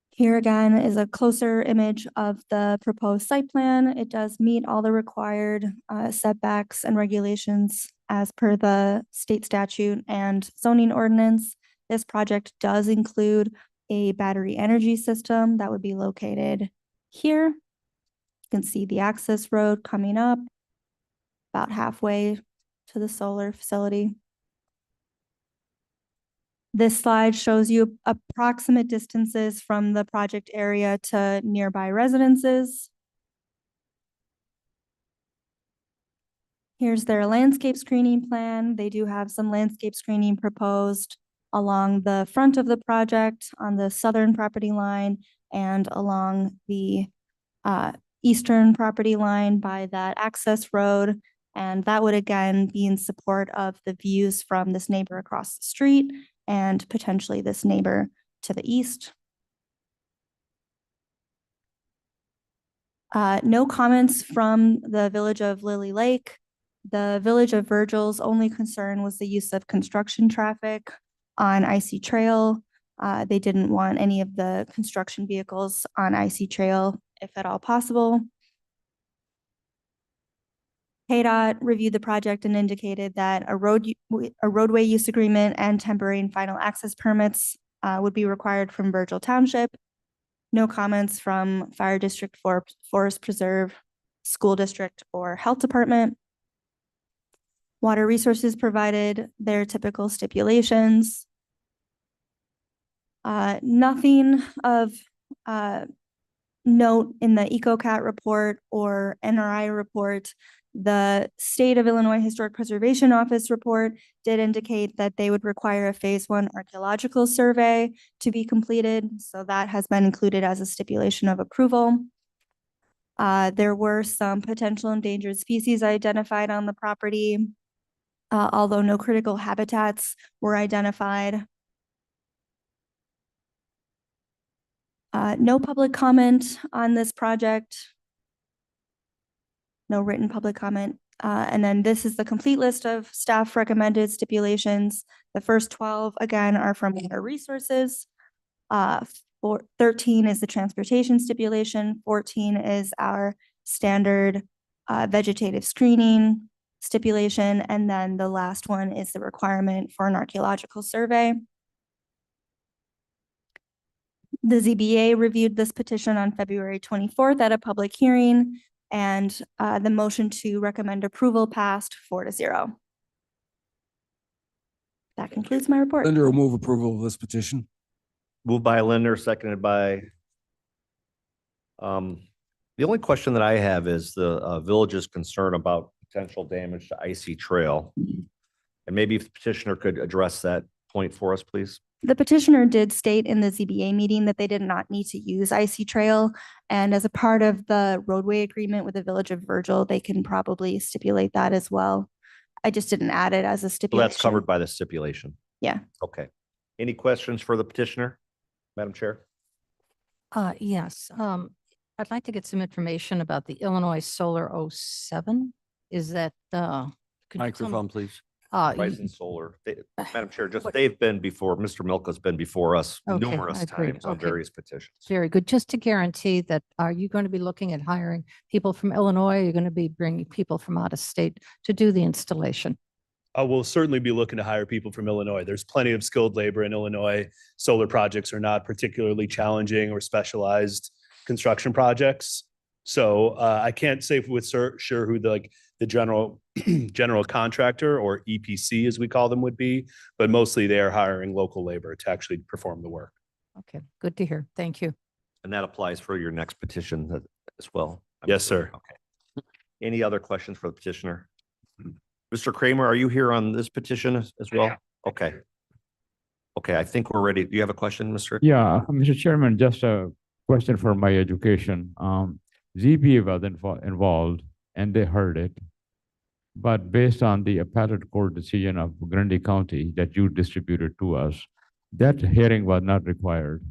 Here again is a closer image of the proposed site plan. It does meet all the required setbacks and regulations as per the state statute and zoning ordinance. This project does include a battery energy system that would be located here. You can see the access road coming up about halfway to the solar facility. This slide shows you approximate distances from the project area to nearby residences. Here's their landscape screening plan. They do have some landscape screening proposed along the front of the project on the southern property line and along the eastern property line by that access road. And that would again be in support of the views from this neighbor across the street and potentially this neighbor to the east. No comments from the Village of Lily Lake. The Village of Virgil's only concern was the use of construction traffic on Icy Trail. They didn't want any of the construction vehicles on Icy Trail, if at all possible. KDOT reviewed the project and indicated that a roadway use agreement and temporary and final access permits would be required from Virgil Township. No comments from Fire District, Forest Preserve, School District, or Health Department. Water Resources provided their typical stipulations. Nothing of note in the EcoCat report or NRI report. The State of Illinois Historic Preservation Office report did indicate that they would require a phase 1 archaeological survey to be completed. So that has been included as a stipulation of approval. There were some potential endangered species identified on the property, although no critical habitats were identified. No public comment on this project. No written public comment. And then this is the complete list of staff recommended stipulations. The first 12, again, are from Water Resources. 13 is the transportation stipulation. 14 is our standard vegetative screening stipulation. And then the last one is the requirement for an archaeological survey. The ZBA reviewed this petition on February 24th at a public hearing, and the motion to recommend approval passed 4-0. That concludes my report. Linder will move approval of this petition. Moved by Linder, seconded by The only question that I have is the village's concern about potential damage to icy trail. And maybe if the petitioner could address that point for us, please. The petitioner did state in the ZBA meeting that they did not need to use icy trail. And as a part of the roadway agreement with the Village of Virgil, they can probably stipulate that as well. I just didn't add it as a So stipulation. that's covered by the stipulation. Yeah. Okay. Any questions for the petitioner, Madam Chair? Yes, I'd like to get some information about the Illinois Solar 07. Is that, could you tell me- Microphone, please. Horizon Solar, Madam Chair, just they've been before, Mr. Milka's been before us Okay, numerous I agree. times on Okay. various petitions. Very good. Just to guarantee that, are you going to be looking at hiring people from Illinois? Are you going to be bringing people from out of state to do the installation? We'll certainly be looking to hire people from Illinois. There's plenty of skilled labor in Illinois. Solar projects are not particularly challenging or specialized construction projects. So I can't say with sure who the general general contractor or EPC as we call them would be, but mostly they are hiring local labor to actually perform the work. Okay, good to hear. Thank you. And that applies for your next petition as well. I'm Yes, assuming. sir. Okay. Any other questions for the petitioner? Mr. Kramer, are you here on this petition as well? Okay. Okay, I think we're ready. Do you have a question, Mr.? Yeah, Mr. Chairman, just a question for my education. ZBA was involved and they heard it. But based on the appellate court decision of Grundy County that you distributed to us, that hearing was not required.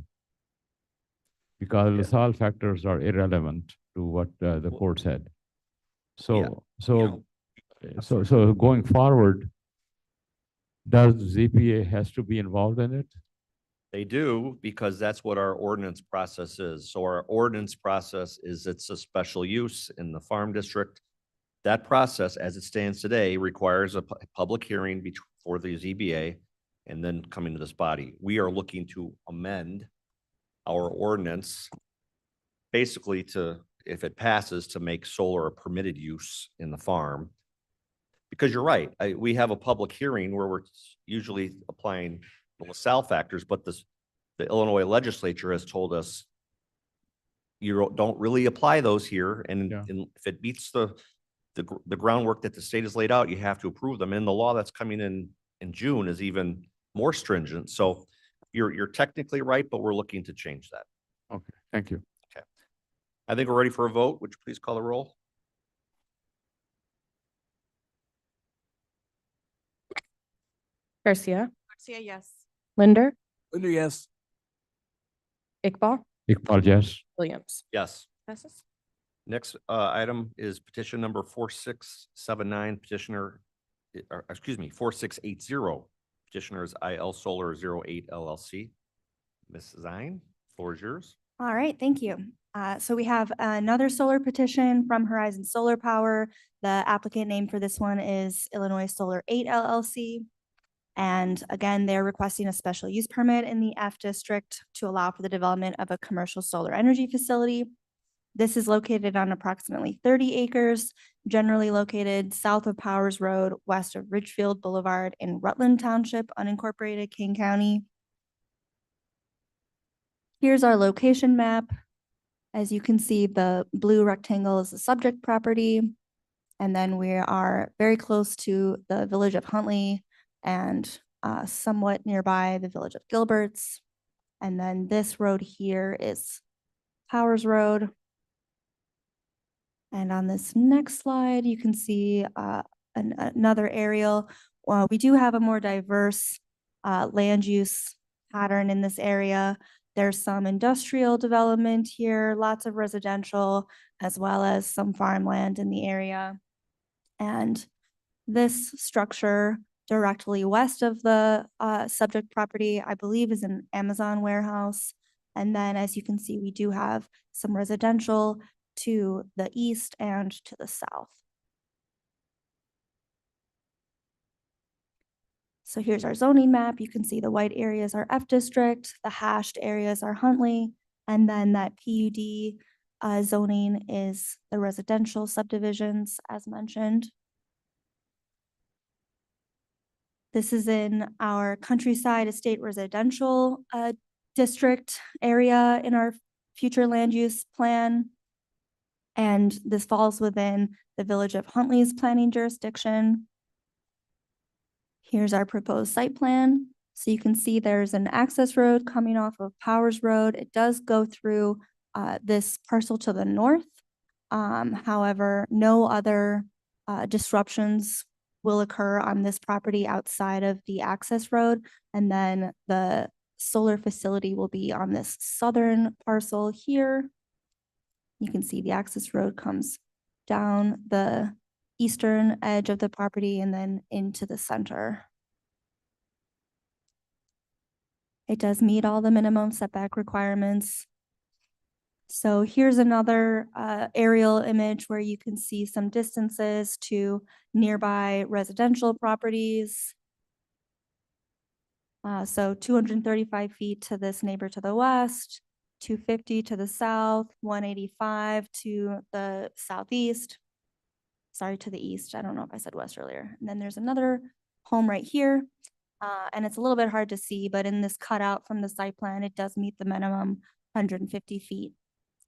Because the LaSalle factors are irrelevant to what the court said. So, so going forward, does ZPA has to be involved in it? They do, because that's what our ordinance process is. So our ordinance process is it's a special use in the farm district. That process, as it stands today, requires a public hearing before the ZBA and then coming to this body. We are looking to amend our ordinance basically to, if it passes, to make solar a permitted use in the farm. Because you're right, we have a public hearing where we're usually applying the LaSalle factors, but the Illinois legislature has told us you don't really apply those here, and if it meets the groundwork that the state has laid out, you have to approve them. And the law that's coming in June is even more stringent. So you're technically right, but we're looking to change that. Okay, thank you. Okay. I think we're ready for a vote. Would you please call the roll? Garcia, Garcia, yes. Linder, Linder, yes. Iqbal, Iqbal, yes. Williams. Yes. Passes. Next item is petition number 4679, petitioner, excuse me, 4680. Petitioner is IL Solar 08 LLC. Ms. Zine, floor is yours. All right, thank you. So we have another solar petition from Horizon Solar Power. The applicant name for this one is Illinois Solar 8 LLC. And again, they're requesting a special use permit in the F district to allow for the development of a commercial solar energy facility. This is located on approximately 30 acres, generally located south of Powers Road, west of Ridgefield Boulevard in Rutland Township, unincorporated King County. Here's our location map. As you can see, the blue rectangle is the subject property. And then we are very close to the village of Huntley and somewhat nearby the village of Gilberts. And then this road here is Powers Road. And on this next slide, you can see another aerial. We do have a more diverse land use pattern in this area. There's some industrial development here, lots of residential, as well as some farmland in the area. And this structure directly west of the subject property, I believe, is an Amazon warehouse. And then, as you can see, we do have some residential to the east and to the south. So here's our zoning map. You can see the white areas are F district, the hashed areas are Huntley, and then that PUD zoning is the residential subdivisions as mentioned. This is in our Countryside Estate Residential District area in our future land use plan. And this falls within the Village of Huntley's planning jurisdiction. Here's our proposed site plan. So you can see there's an access road coming off of Powers Road. It does go through this parcel to the north. However, no other disruptions will occur on this property outside of the access road. And then the solar facility will be on this southern parcel here. You can see the access road comes down the eastern edge of the property and then into the center. It does meet all the minimum setback requirements. So here's another aerial image where you can see some distances to nearby residential properties. So 235 feet to this neighbor to the west, 250 to the south, 185 to the southeast. Sorry, to the east. I don't know if I said west earlier. And then there's another home right here. And it's a little bit hard to see, but in this cutout from the site plan, it does meet the minimum 150 feet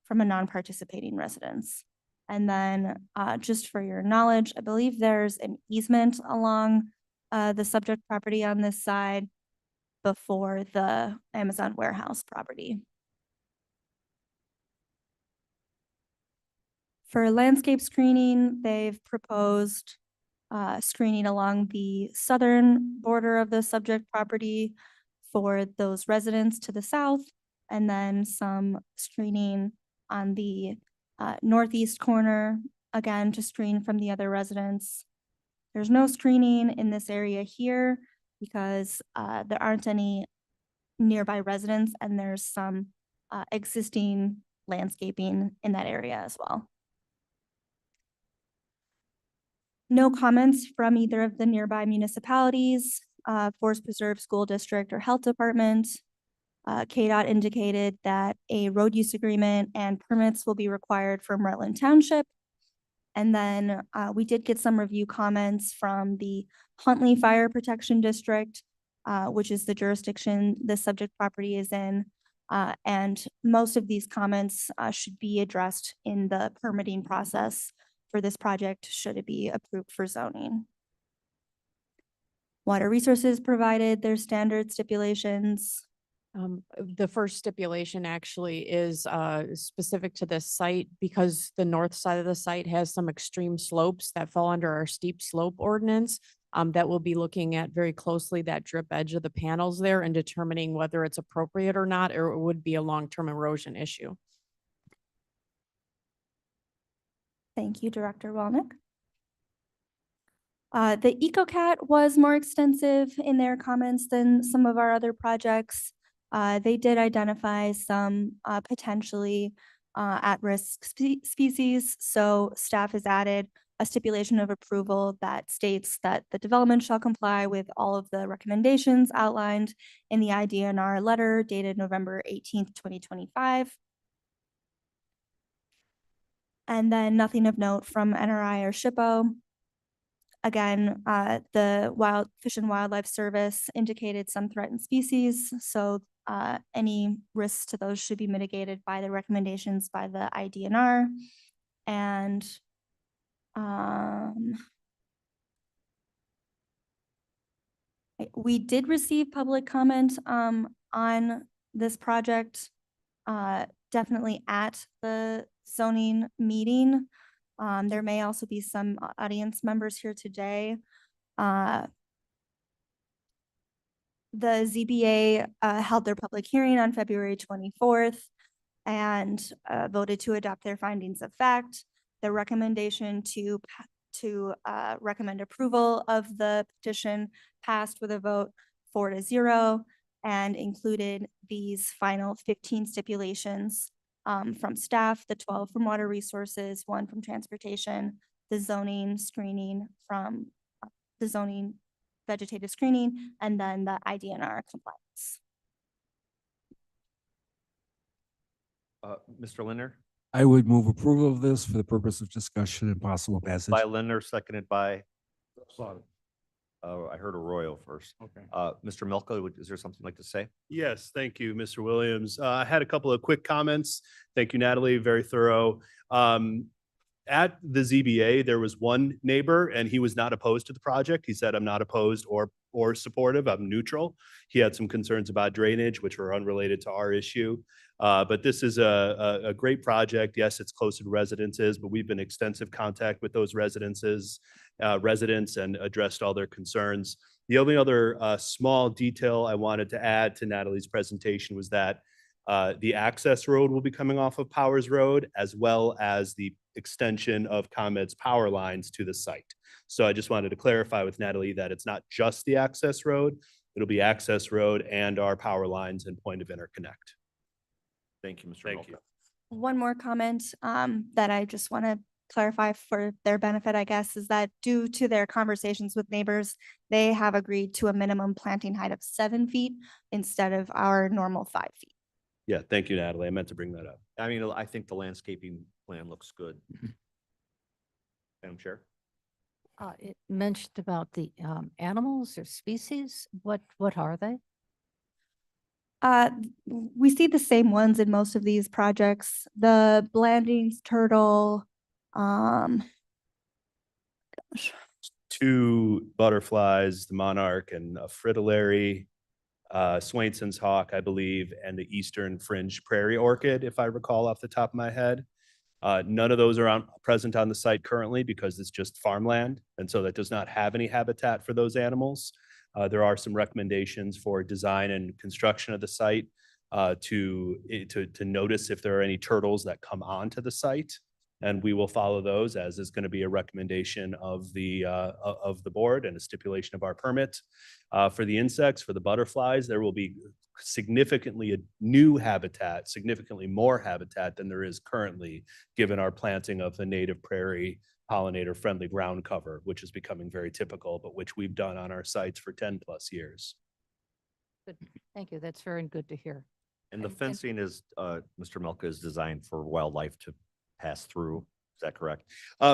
from a non-participating residence. And then just for your knowledge, I believe there's an easement along the subject property on this side before the Amazon warehouse property. For landscape screening, they've proposed screening along the southern border of the subject property for those residents to the south, and then some screening on the northeast corner, again, to screen from the other residents. There's no screening in this area here because there aren't any nearby residents, and there's some existing landscaping in that area as well. No comments from either of the nearby municipalities, Forest Preserve School District or Health Department. KDOT indicated that a road use agreement and permits will be required from Rutland Township. And then we did get some review comments from the Huntley Fire Protection District, which is the jurisdiction the subject property is in. And most of these comments should be addressed in the permitting process for this project, should it be approved for zoning. Water Resources provided their standard stipulations. The first stipulation actually is specific to this site because the north side of the site has some extreme slopes that fall under our steep slope ordinance. That we'll be looking at very closely, that drip edge of the panels there, and determining whether it's appropriate or not, or it would be a long-term erosion issue. Thank you, Director Walnick. The EcoCat was more extensive in their comments than some of our other projects. They did identify some potentially at-risk species, so staff has added a stipulation of approval that states that the development shall comply with all of the recommendations outlined in the IDNR letter dated November 18th, 2025. And then nothing of note from NRI or SHPO. Again, the Fish and Wildlife Service indicated some threatened species, so any risks to those should be mitigated by the recommendations by the IDNR. And we did receive public comment on this project, definitely at the zoning meeting. There may also be some audience members here today. The ZBA held their public hearing on February 24th and voted to adopt their findings of fact. The recommendation to recommend approval of the petition passed with a vote 4-0 and included these final 15 stipulations from staff, the 12 from Water Resources, 1 from Transportation, the zoning screening from the zoning vegetative screening, and then the IDNR compliance. Mr. Lindner? I would move approval of this for the purpose of discussion and possible passage. By Lindner, seconded by? I heard Arroyo first. Okay. Mr. Milko, is there something you'd like to say? Yes, thank you, Mr. Williams. I had a couple of quick comments. Thank you, Natalie, very thorough. at the ZBA, there was one neighbor and he was not opposed to the project. He said, I'm not opposed or supportive. I'm neutral. He had some concerns about drainage, which were unrelated to our issue. But this is a great project. Yes, it's close to residences, but we've been in extensive contact with those residents and addressed all their concerns. The only other small detail I wanted to add to Natalie's presentation was that the access road will be coming off of Powers Road, as well as the extension of ComEd's power lines to the site. So I just wanted to clarify with Natalie that it's not just the access road, it'll be access road and our power lines and point of interconnect. Thank you, Mr. Thank Malka. you. One more comment that I just want to clarify for their benefit, I guess, is that due to their conversations with neighbors, they have agreed to a minimum planting height of 7 feet instead of our normal 5 feet. Yeah, thank you, Natalie. I meant to bring that up. I mean, I think the landscaping plan looks good. Madam Chair? It mentioned about the animals or species. What are they? We see the same ones in most of these projects. The Blandings turtle, gosh, 2 butterflies, the monarch and a fritillary, Swainson's hawk, I believe, and the eastern fringe prairie orchid, if I recall off the top of my head. None of those are present on the site currently because it's just farmland, and so that does not have any habitat for those animals. There are some recommendations for design and construction of the site to notice if there are any turtles that come onto the site, and we will follow those, as is going to be a recommendation of the board and a stipulation of our permit. For the insects, for the butterflies, there will be significantly significantly more habitat than there is currently, given our planting of the native prairie pollinator-friendly ground cover, which is becoming very typical, but which we've done on our sites for 10+ years. Good. Thank you. That's very good to hear. And the And- fencing is, Mr. Malka, is designed for wildlife to pass through. Is that correct?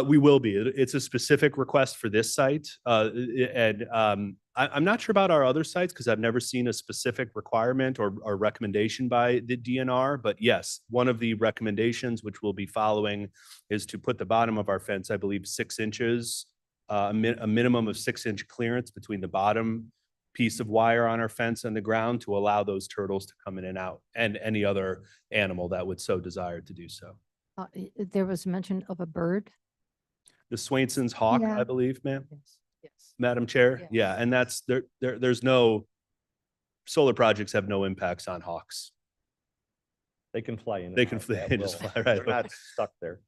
We will be. It's a specific request for this site. I'm not sure about our other sites because I've never seen a specific requirement or recommendation by the DNR. But yes, one of the recommendations which we'll be following is to put the bottom of our fence, I believe, 6 inches, a minimum of 6-inch clearance between the bottom piece of wire on our fence and the ground to allow those turtles to come in and out, and any other animal that would so desire to do so. There was mention of a bird. The Swainson's hawk, Yeah. I believe, ma'am. Yes. Madam Chair? Yes. Yeah, and that's there's no, solar projects have no impacts on hawks. They can fly in. and They can out fly- at they just will. fly right They're not stuck there.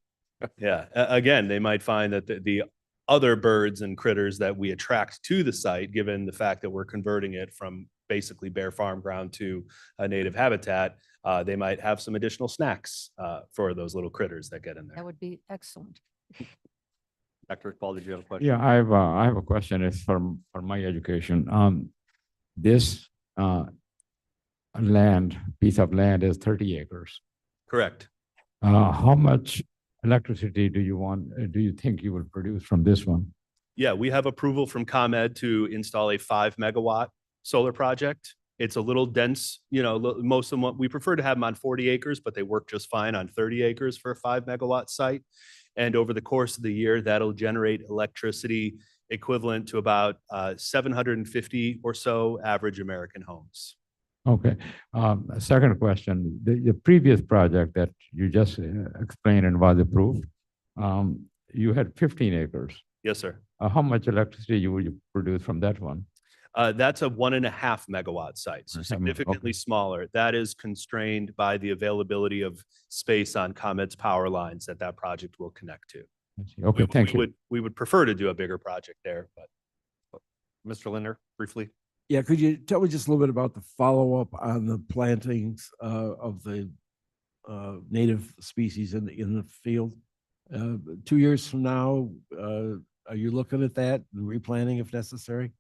Yeah, again, they might find that the other birds and critters that we attract to the site, given the fact that we're converting it from basically bare farm ground to a native habitat, they might have some additional snacks for those little critters that get in there. That would be excellent. Dr. Paul, did you have a question? Yeah, I have a question. It's for my education. This piece of land is 30 acres. Correct. How much electricity do you think you will produce from this one? Yeah, we have approval from ComEd to install a 5 megawatt solar project. It's a little dense, most of them, we prefer to have them on 40 acres, but they work just fine on 30 acres for a 5 megawatt site. And over the course of the year, that'll generate electricity equivalent to about 750 or so average American homes. Okay. A second question, the previous project that you just explained and was approved, you had 15 acres. Yes, sir. How much electricity will you produce from that one? That's a 1.5 megawatt site, so 1.5, significantly smaller. That is constrained by the availability of space on ComEd's power lines that project will connect to. Okay, thank you. We would prefer to do a bigger project there, but. Mr. Linder, briefly. Yeah, could you tell me just a little bit about the follow-up on the plantings of the native species in the field? 2 years from now, are you looking at that and replanting if necessary?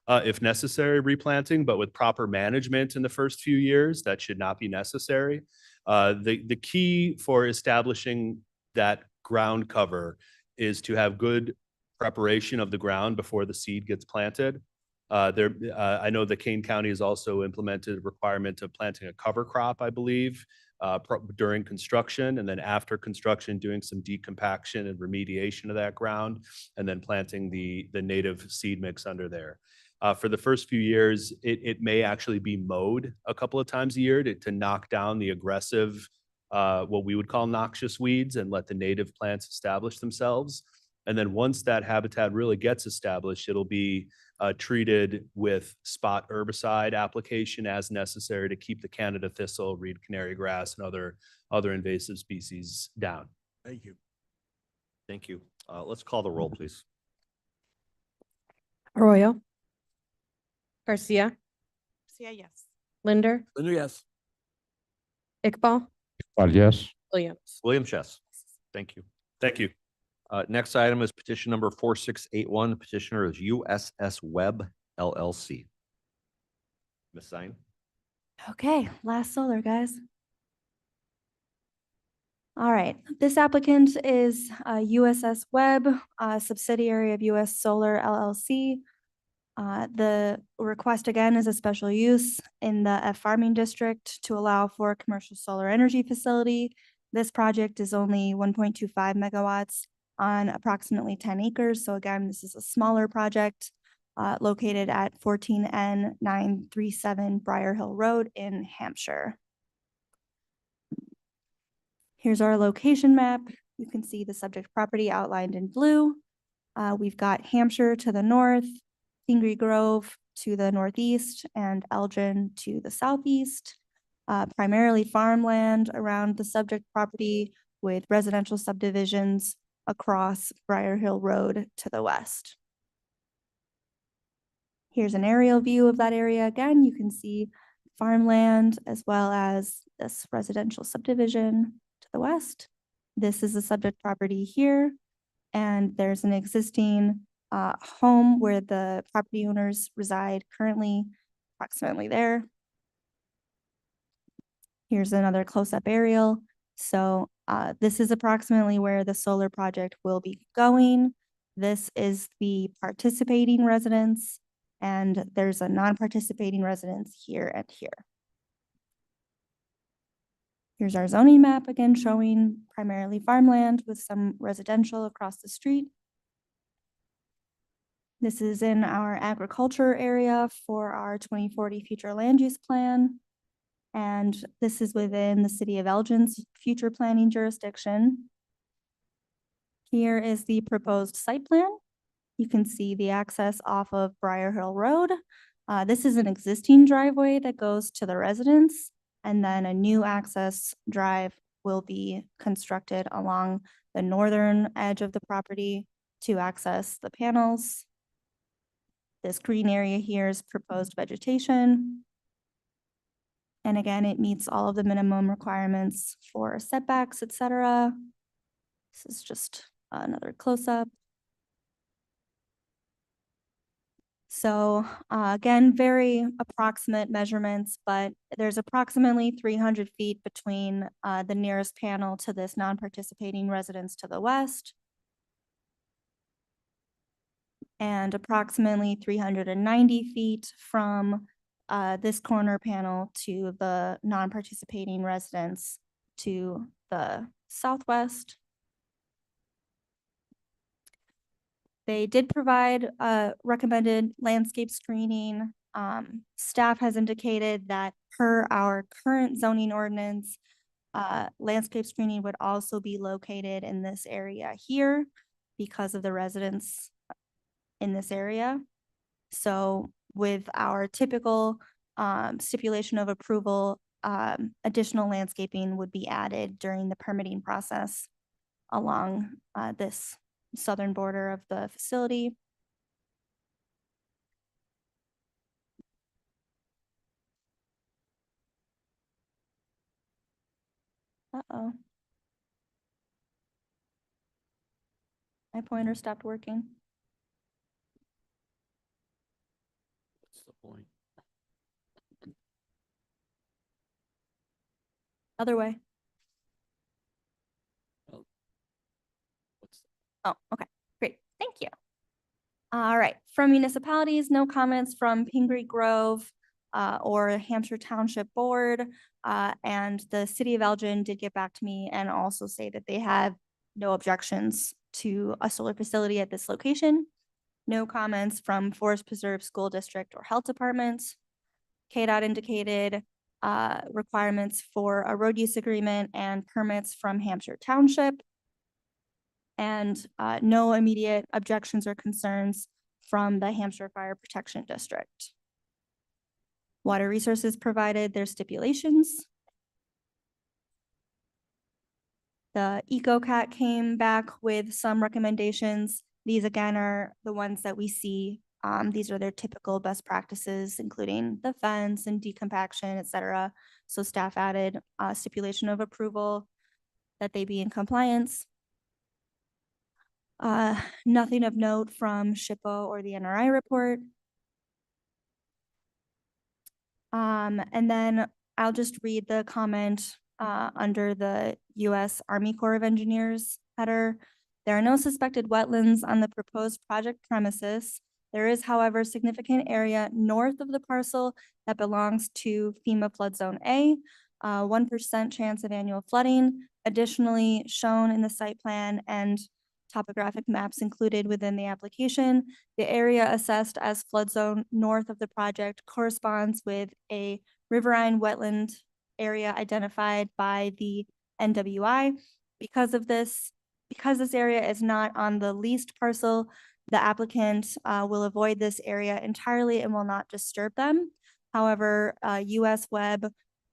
If necessary, replanting, but with proper management in the first few years, that should not be necessary. The key for establishing that ground cover is to have good preparation of the ground before the seed gets planted. I know that Kane County has also implemented a requirement of planting a cover crop, I believe, during construction, and then after construction, doing some decompaction and remediation of that ground, and then planting the native seed mix under there. For the first few years, it may actually be mowed a couple of times a year to knock down the aggressive, what we would call noxious weeds, and let the native plants establish themselves. And then once that habitat really gets established, it'll be treated with spot herbicide application as necessary to keep the Canada thistle, reed canary grass, and other invasive species down. Thank you. Thank you. Let's call the roll, please. Arroyo, Garcia, Garcia, yes. Linder, Linder, yes. Iqbal, Yes. Williams. Williams, yes. Thank you. Thank you. Next item is petition number 4681. Petitioner is USS Webb LLC. Ms. Zine. Okay, last solar, guys. All right, this applicant is USS Webb, a subsidiary of US Solar LLC. The request again is a special use in the F farming district to allow for a commercial solar energy facility. This project is only 1.25 megawatts on approximately 10 acres. So again, this is a smaller project located at 14N 937 Briar Hill Road in Hampshire. Here's our location map. You can see the subject property outlined in blue. We've got Hampshire to the north, Pingree Grove to the northeast, and Elgin to the southeast. Primarily farmland around the subject property with residential subdivisions across Briar Hill Road to the west. Here's an aerial view of that area. Again, you can see farmland as well as this residential subdivision to the west. This is the subject property here, and there's an existing home where the property owners reside currently, approximately there. Here's another close-up aerial. So this is approximately where the solar project will be going. This is the participating residence, and there's a non-participating residence here and here. Here's our zoning map, again showing primarily farmland with some residential across the street. This is in our agriculture area for our 2040 future land use plan. And this is within the city of Elgin's future planning jurisdiction. Here is the proposed site plan. You can see the access off of Briar Hill Road. This is an existing driveway that goes to the residence, and then a new access drive will be constructed along the northern edge of the property to access the panels. This green area here is proposed vegetation. And again, it meets all of the minimum requirements for setbacks, etc. This is just another close-up. So again, very approximate measurements, but there's approximately 300 feet between the nearest panel to this non-participating residence to the west, and approximately 390 feet from this corner panel to the non-participating residence to the southwest. They did provide recommended landscape screening. Staff has indicated that per our current zoning ordinance, landscape screening would also be located in this area here because of the residents in this area. So with our typical stipulation of approval, additional landscaping would be added during the permitting process along this southern border of the facility. Uh-oh. My pointer stopped working. What's the point? Other way. Oh, okay, great, thank you. All right, from municipalities, no comments from Pingree Grove. or Hampshire Township Board. And the city of Elgin did get back to me and also say that they have no objections to a solar facility at this location. No comments from Forest Preserve School District or Health Department. KDOT indicated requirements for a road use agreement and permits from Hampshire Township. And no immediate objections or concerns from the Hampshire Fire Protection District. Water Resources provided their stipulations. The EcoCat came back with some recommendations. These again are the ones that we see. These are their typical best practices, including the fence and decompaction, et cetera. So staff added a stipulation of approval that they be in compliance. Nothing of note from SHPO or the NRI report. And then I'll just read the comment under the U.S. Army Corps of Engineers header. There are no suspected wetlands on the proposed project premises. There is, however, significant area north of the parcel that belongs to FEMA Flood Zone A, 1% chance of annual flooding. Additionally, shown in the site plan and topographic maps included within the application, the area assessed as flood zone north of the project corresponds with a riverine wetland area identified by the NWI. Because this area is not on the leased parcel, the applicant will avoid this area entirely and will not disturb them. However, US Web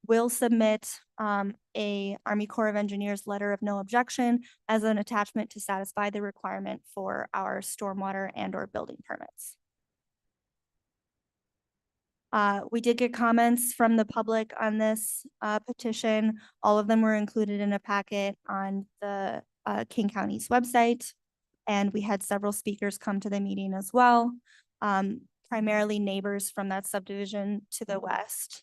will submit a Army Corps of Engineers letter of no objection as an attachment to satisfy the requirement for our stormwater and/or building permits. We did get comments from the public on this petition. All of them were included in a packet on the King County's website. And we had several speakers come to the meeting as well, primarily neighbors from that subdivision to the west.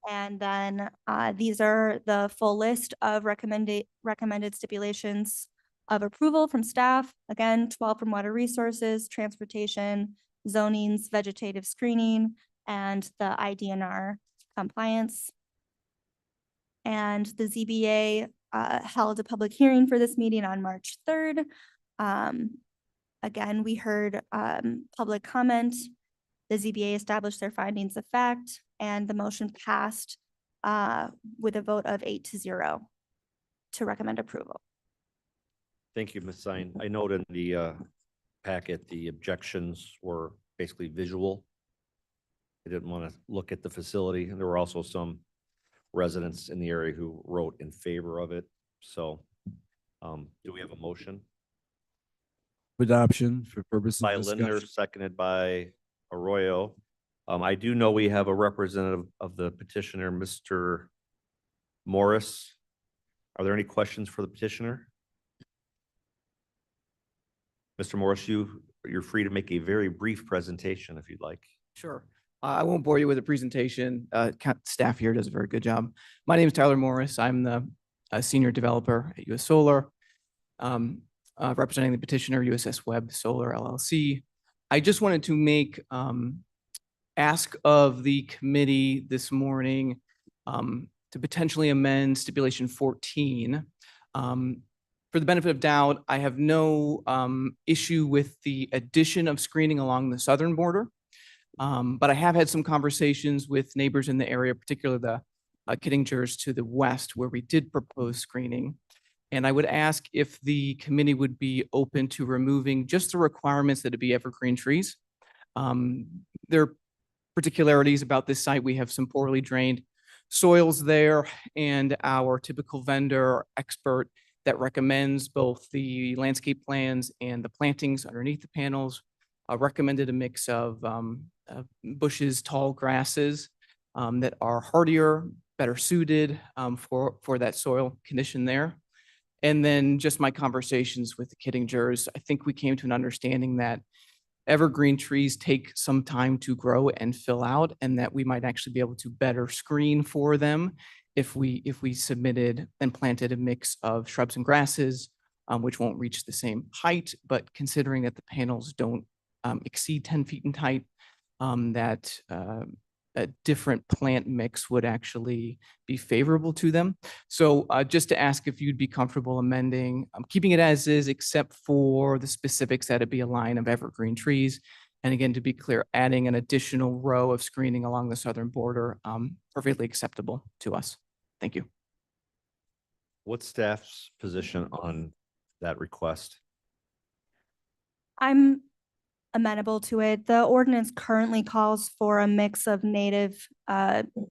And then these are the full list of recommended stipulations of approval from staff. Again, 12 from Water Resources, Transportation, Zonings, Vegetative Screening, and the IDNR compliance. And the ZBA held a public hearing for this meeting on March 3rd. Again, we heard public comment. The ZBA established their findings of fact, and the motion passed with a vote of 8-0 to recommend approval. Thank you, Ms. Zine. I note in the packet, the objections were basically visual. They didn't want to look at the facility, and there were also some residents in the area who wrote in favor of it. So do we have a motion? Adoption for purposes By of Linder, discussion. seconded by Arroyo. I do know we have a representative of the petitioner, Mr. Morris. Are there any questions for the petitioner? Mr. Morris, you're free to make a very brief presentation if you'd like. Sure. I won't bore you with a presentation. Staff here does a very good job. My name is Tyler Morris. I'm the senior developer at US Solar, representing the petitioner, USS Webb Solar LLC. I just wanted to make ask of the committee this morning to potentially amend stipulation 14. For the benefit of doubt, I have no issue with the addition of screening along the southern border. But I have had some conversations with neighbors in the area, particularly the Kittingers to the west, where we did propose screening. And I would ask if the committee would be open to removing just the requirements that it be evergreen trees. There are particularities about this site. We have some poorly drained soils there, and our typical vendor expert that recommends both the landscape plans and the plantings underneath the panels recommended a mix of bushes, tall grasses that are hardier, better suited for that soil condition there. And then just my conversations with the Kittingers, I think we came to an understanding that evergreen trees take some time to grow and fill out, and that we might actually be able to better screen for them if we submitted and planted a mix of shrubs and grasses, which won't reach the same height, but considering that the panels don't exceed 10 feet in height, that a different plant mix would actually be favorable to them. So just to ask if you'd be comfortable amending, keeping it as is, except for the specifics that it'd be a line of evergreen trees. And again, to be clear, adding an additional row of screening along the southern border, perfectly acceptable to us. Thank you. What's staff's position on that request? I'm amenable to it. The ordinance currently calls for a mix of native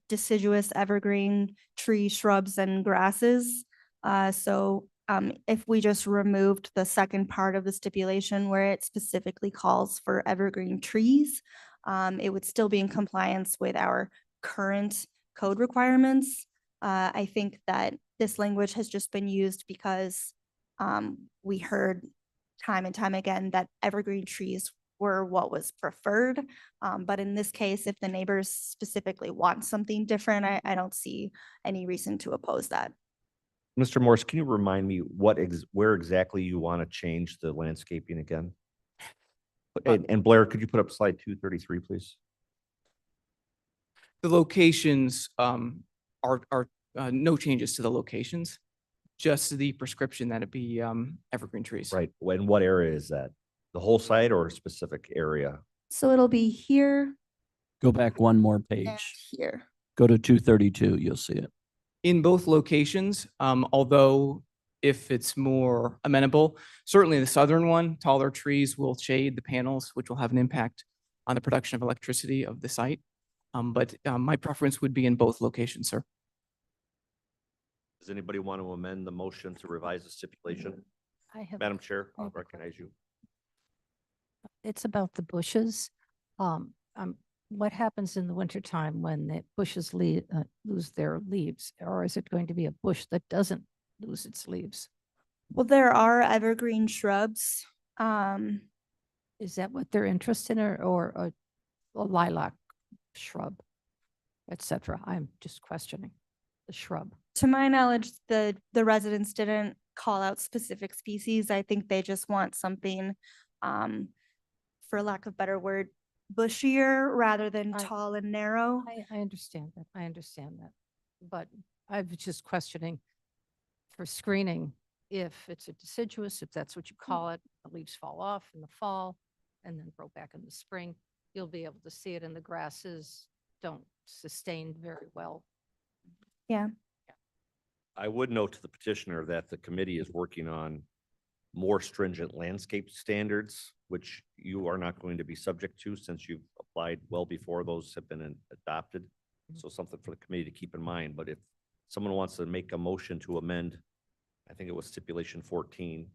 deciduous evergreen tree, shrubs, and grasses. If we just removed the second part of the stipulation where it specifically calls for evergreen trees, it would still be in compliance with our current code requirements. I think that this language has just been used because we heard time and time again that evergreen trees were what was preferred. But in this case, if the neighbors specifically want something different, I don't see any reason to oppose that. Mr. Morse, can you remind me where exactly you want to change the landscaping again? And Blair, could you put up slide 233, please? The locations are no changes to the locations, just the prescription that it be evergreen trees. Right. And what area is that? The whole site or a specific area? So it'll be here Go back one more and page. here. Go to 232, you'll see it. In both locations, although if it's more amenable, certainly the southern one, taller trees will shade the panels, which will have an impact on the production of electricity of the site. But my preference would be in both locations, sir. Does anybody want to amend the motion to revise the stipulation? I have. Madam Chair, I I'll have a recognize you. It's about the bushes. What happens in the wintertime when the bushes lose their leaves? Or is it going to be a bush that doesn't lose its leaves? Well, there are evergreen shrubs. Is that what they're interested in, or a lilac shrub, etc.? I'm just questioning the shrub. To my knowledge, the residents didn't call out specific species. I think they just want something, for lack of a better word, bushier rather than tall and narrow. I understand that. I understand that. But I was just questioning for screening, if it's a deciduous, if that's what you call it, the leaves fall off in the fall and then grow back in the spring, you'll be able to see it, and the grasses don't sustain very well. Yeah. I would note to the petitioner that the committee is working on more stringent landscape standards, which you are not going to be subject to since you've applied well before those have been adopted. So something for the committee to keep in mind. But if someone wants to make a motion to amend, I think it was stipulation 14,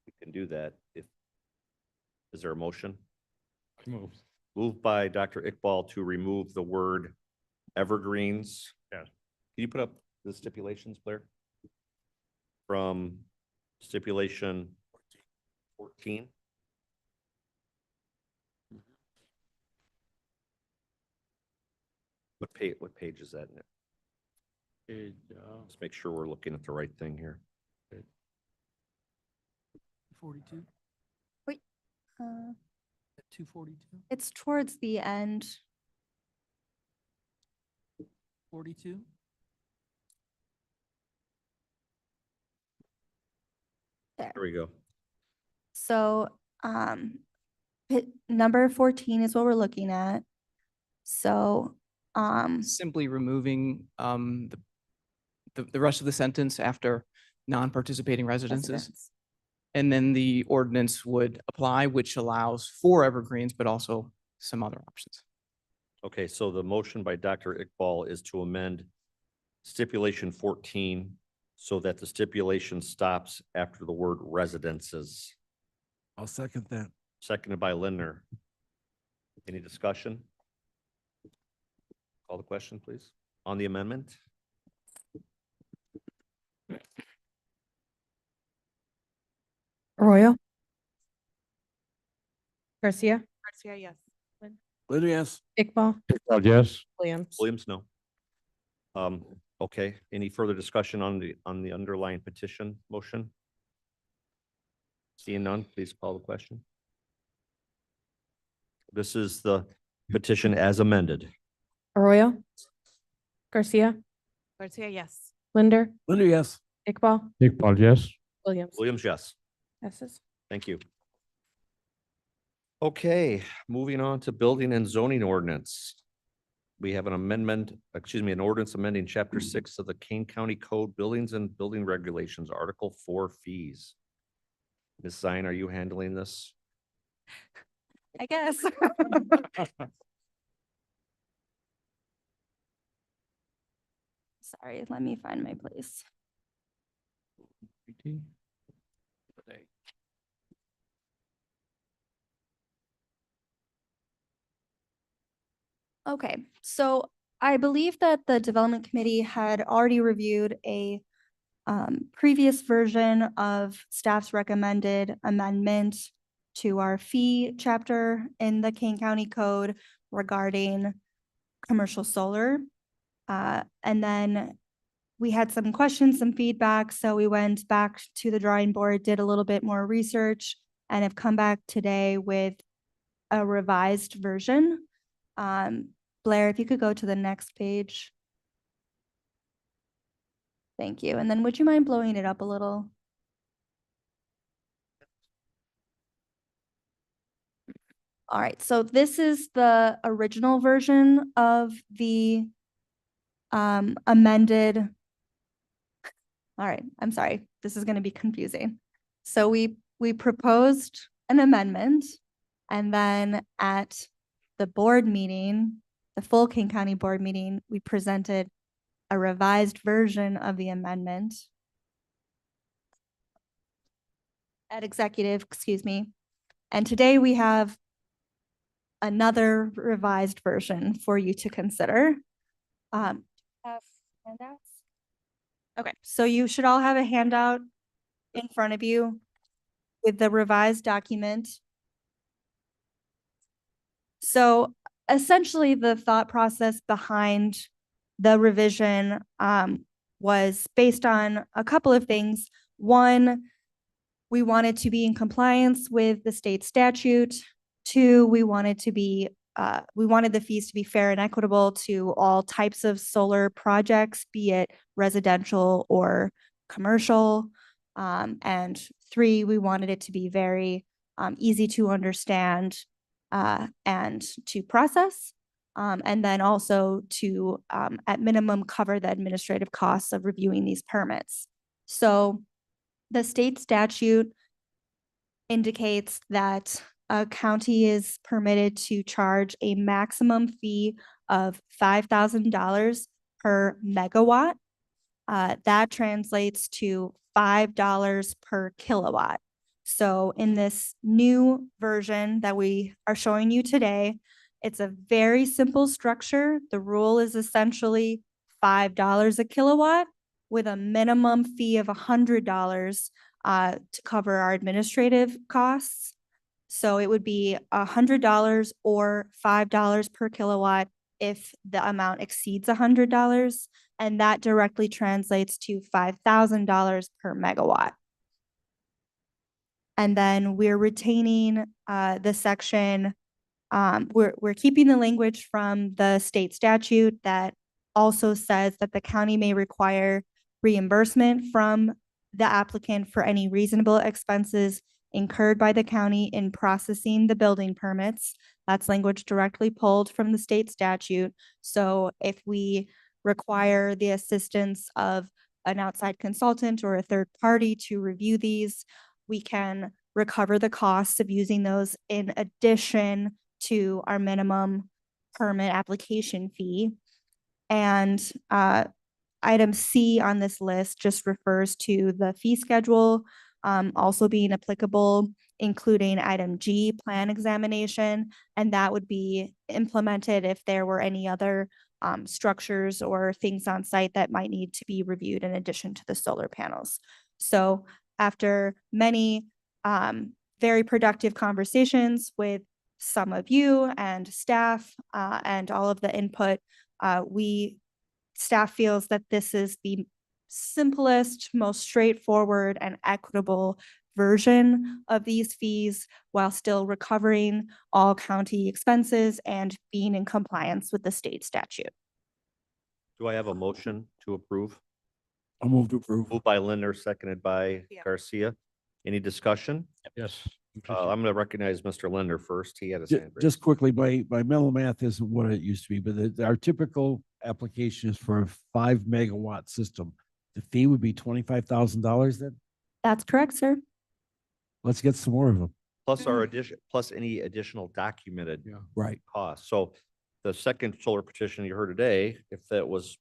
we can do that. Is there a motion? Moved by Dr. Iqbal to remove the word evergreens. Yeah. Can you put up the stipulations, Blair? From stipulation 14. What page is that in? Let's make sure we're looking at the right thing here. 42, Wait, 242, it's towards the end. 42. There. There we go. So, number 14 is what we're looking at. So, Simply removing the rest of the sentence after non-participating residences. residents. And then the ordinance would apply, which allows for evergreens, but also some other options. Okay, so the motion by Dr. Iqbal is to amend stipulation 14 so that the stipulation stops after the word residences. I'll second that. Seconded by Lindner. Any discussion? Call the question, please, on the amendment. Arroyo. Garcia. Garcia, yes. Lydia, yes. Iqbal. Yes. Williams. Williams, no. Okay, any further discussion on the underlying petition motion? Seeing none, please call the question. This is the petition as amended. Arroyo, Garcia, Garcia, yes. Linder, Linder, yes. Iqbal, Iqbal, yes. Williams. Williams, yes. Passes. Thank you. Okay, moving on to building and zoning ordinance. We have an an ordinance amending chapter 6 of the Kane County Code, Buildings and Building Regulations, Article 4 fees. Ms. Zine, are you handling this? I guess. Sorry, let me find my place. Okay, so I believe that the Development Committee had already reviewed a previous version of staff's recommended amendment to our fee chapter in the Kane County Code regarding commercial solar. And then we had some questions, some feedback, so we went back to the drawing board, did a little bit more research, and have come back today with a revised version. Blair, if you could go to the next page. Thank you. And then would you mind blowing it up a little? All right, so this is the original version of the amended. All right, I'm sorry, this is going to be confusing. So we proposed an amendment, and then at the board meeting, the full King County board meeting, we presented a revised version of the amendment at executive, excuse me. And today we have another revised version for you to consider. Have handouts? Okay, so you should all have a handout in front of you with the revised document. So essentially the thought process behind the revision was based on a couple of things. One, we wanted to be in compliance with the state statute. Two, we wanted the fees to be fair and equitable to all types of solar projects, be it residential or commercial. And three, we wanted it to be very easy to understand and to process. And then also to, at minimum, cover the administrative costs of reviewing these permits. So the state statute indicates that a county is permitted to charge a maximum fee of $5,000 per megawatt. That translates to $5 per kilowatt. So in this new version that we are showing you today, it's a very simple structure. The rule is essentially $5 a kilowatt with a minimum fee of $100 to cover our administrative costs. So it would be $100 or $5 per kilowatt if the amount exceeds $100, and that directly translates to $5,000 per megawatt. And then we're retaining the section. We're keeping the language from the state statute that also says that the county may require reimbursement from the applicant for any reasonable expenses incurred by the county in processing the building permits. That's language directly pulled from the state statute. So if we require the assistance of an outside consultant or a third party to review these, we can recover the costs of using those in addition to our minimum permit application fee. And item C on this list just refers to the fee schedule also being applicable, including item G, plan examination, and that would be implemented if there were any other structures or things on site that might need to be reviewed in addition to the solar panels. So after many very productive conversations with some of you and staff and all of the input, staff feels that this is the simplest, most straightforward and equitable version of these fees while still recovering all county expenses and being in compliance with the state statute. Do I have a motion to approve? I'll move to approve. Moved by Lindner, seconded by Yeah. Garcia. Any discussion? Yes. I'm going to recognize Mr. Lindner first. He had his hand raised. Just quickly, my mental math isn't what it used to be, but our typical application is for a 5 megawatt system. The fee would be $25,000 then? That's correct, sir. Let's get some more of them. Plus our addition, plus any additional documented Right. costs. So the second solar petition you heard today, if that was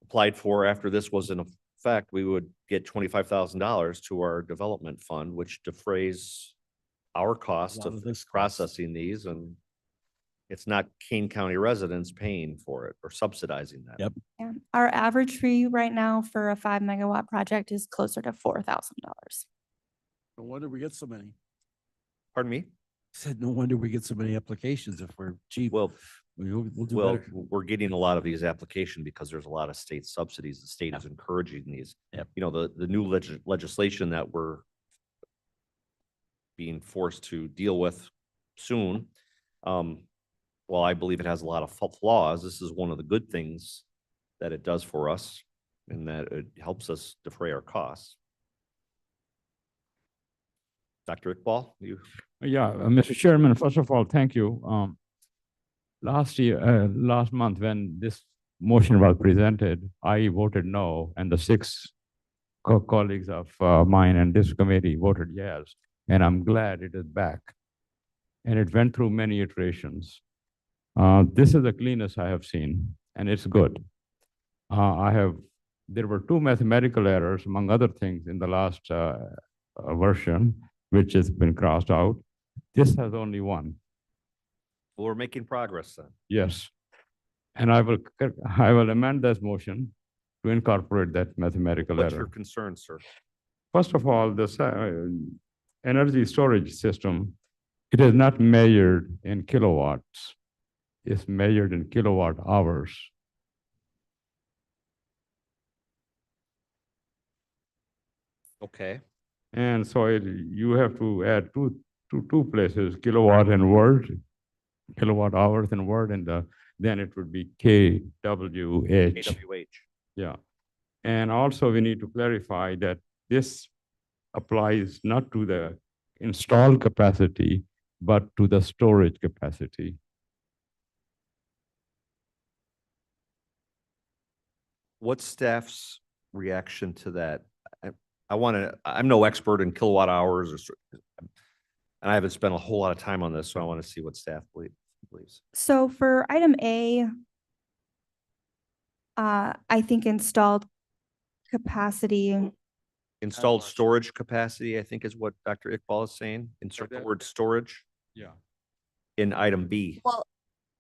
applied for after this was in effect, we would get $25,000 to our development fund, which defrays our cost lot of of this cost. processing these, and it's not Kane County residents paying for it or subsidizing that. Yep. Yeah. Our average fee right now for a 5 megawatt project is closer to $4,000. No wonder we get so many. Pardon me? Said, no wonder we get so many applications if we're cheap. Well, We'll do well, better. we're getting a lot of these applications because there's a lot of state subsidies. The state is encouraging these. Yep. You know, the new legislation that we're being forced to deal with soon. While I believe it has a lot of flaws, this is one of the good things that it does for us, and that it helps us defray our costs. Dr. Iqbal, you. Yeah, Mr. Chairman, first of all, thank you. Last month, when this motion was presented, I voted no, and the 6 colleagues of mine and this committee voted yes, and I'm glad it is back. And it went through many iterations. This is the cleanest I have seen, and it's good. There were 2 mathematical errors, among other things, in the last version, which has been crossed out. This has only 1. Well, we're making progress then. Yes. And I will amend this motion to incorporate that mathematical What's your error. concern, sir? First of all, the energy storage system, it is not measured in kilowatts. It's measured in kilowatt hours. Okay. And so you have to add two places, kilowatt and word, kilowatt hours and word, and then it would be KWH. KWH. Yeah. And also we need to clarify that this applies not to the installed capacity, but to the storage capacity. What's staff's reaction to that? I'm no expert in kilowatt hours and I haven't spent a whole lot of time on this, so I want to see what staff believes. So for item A, I think installed capacity. Installed storage capacity, I think is what Dr. Iqbal is saying. Insert the word storage Yeah. in item B. Well,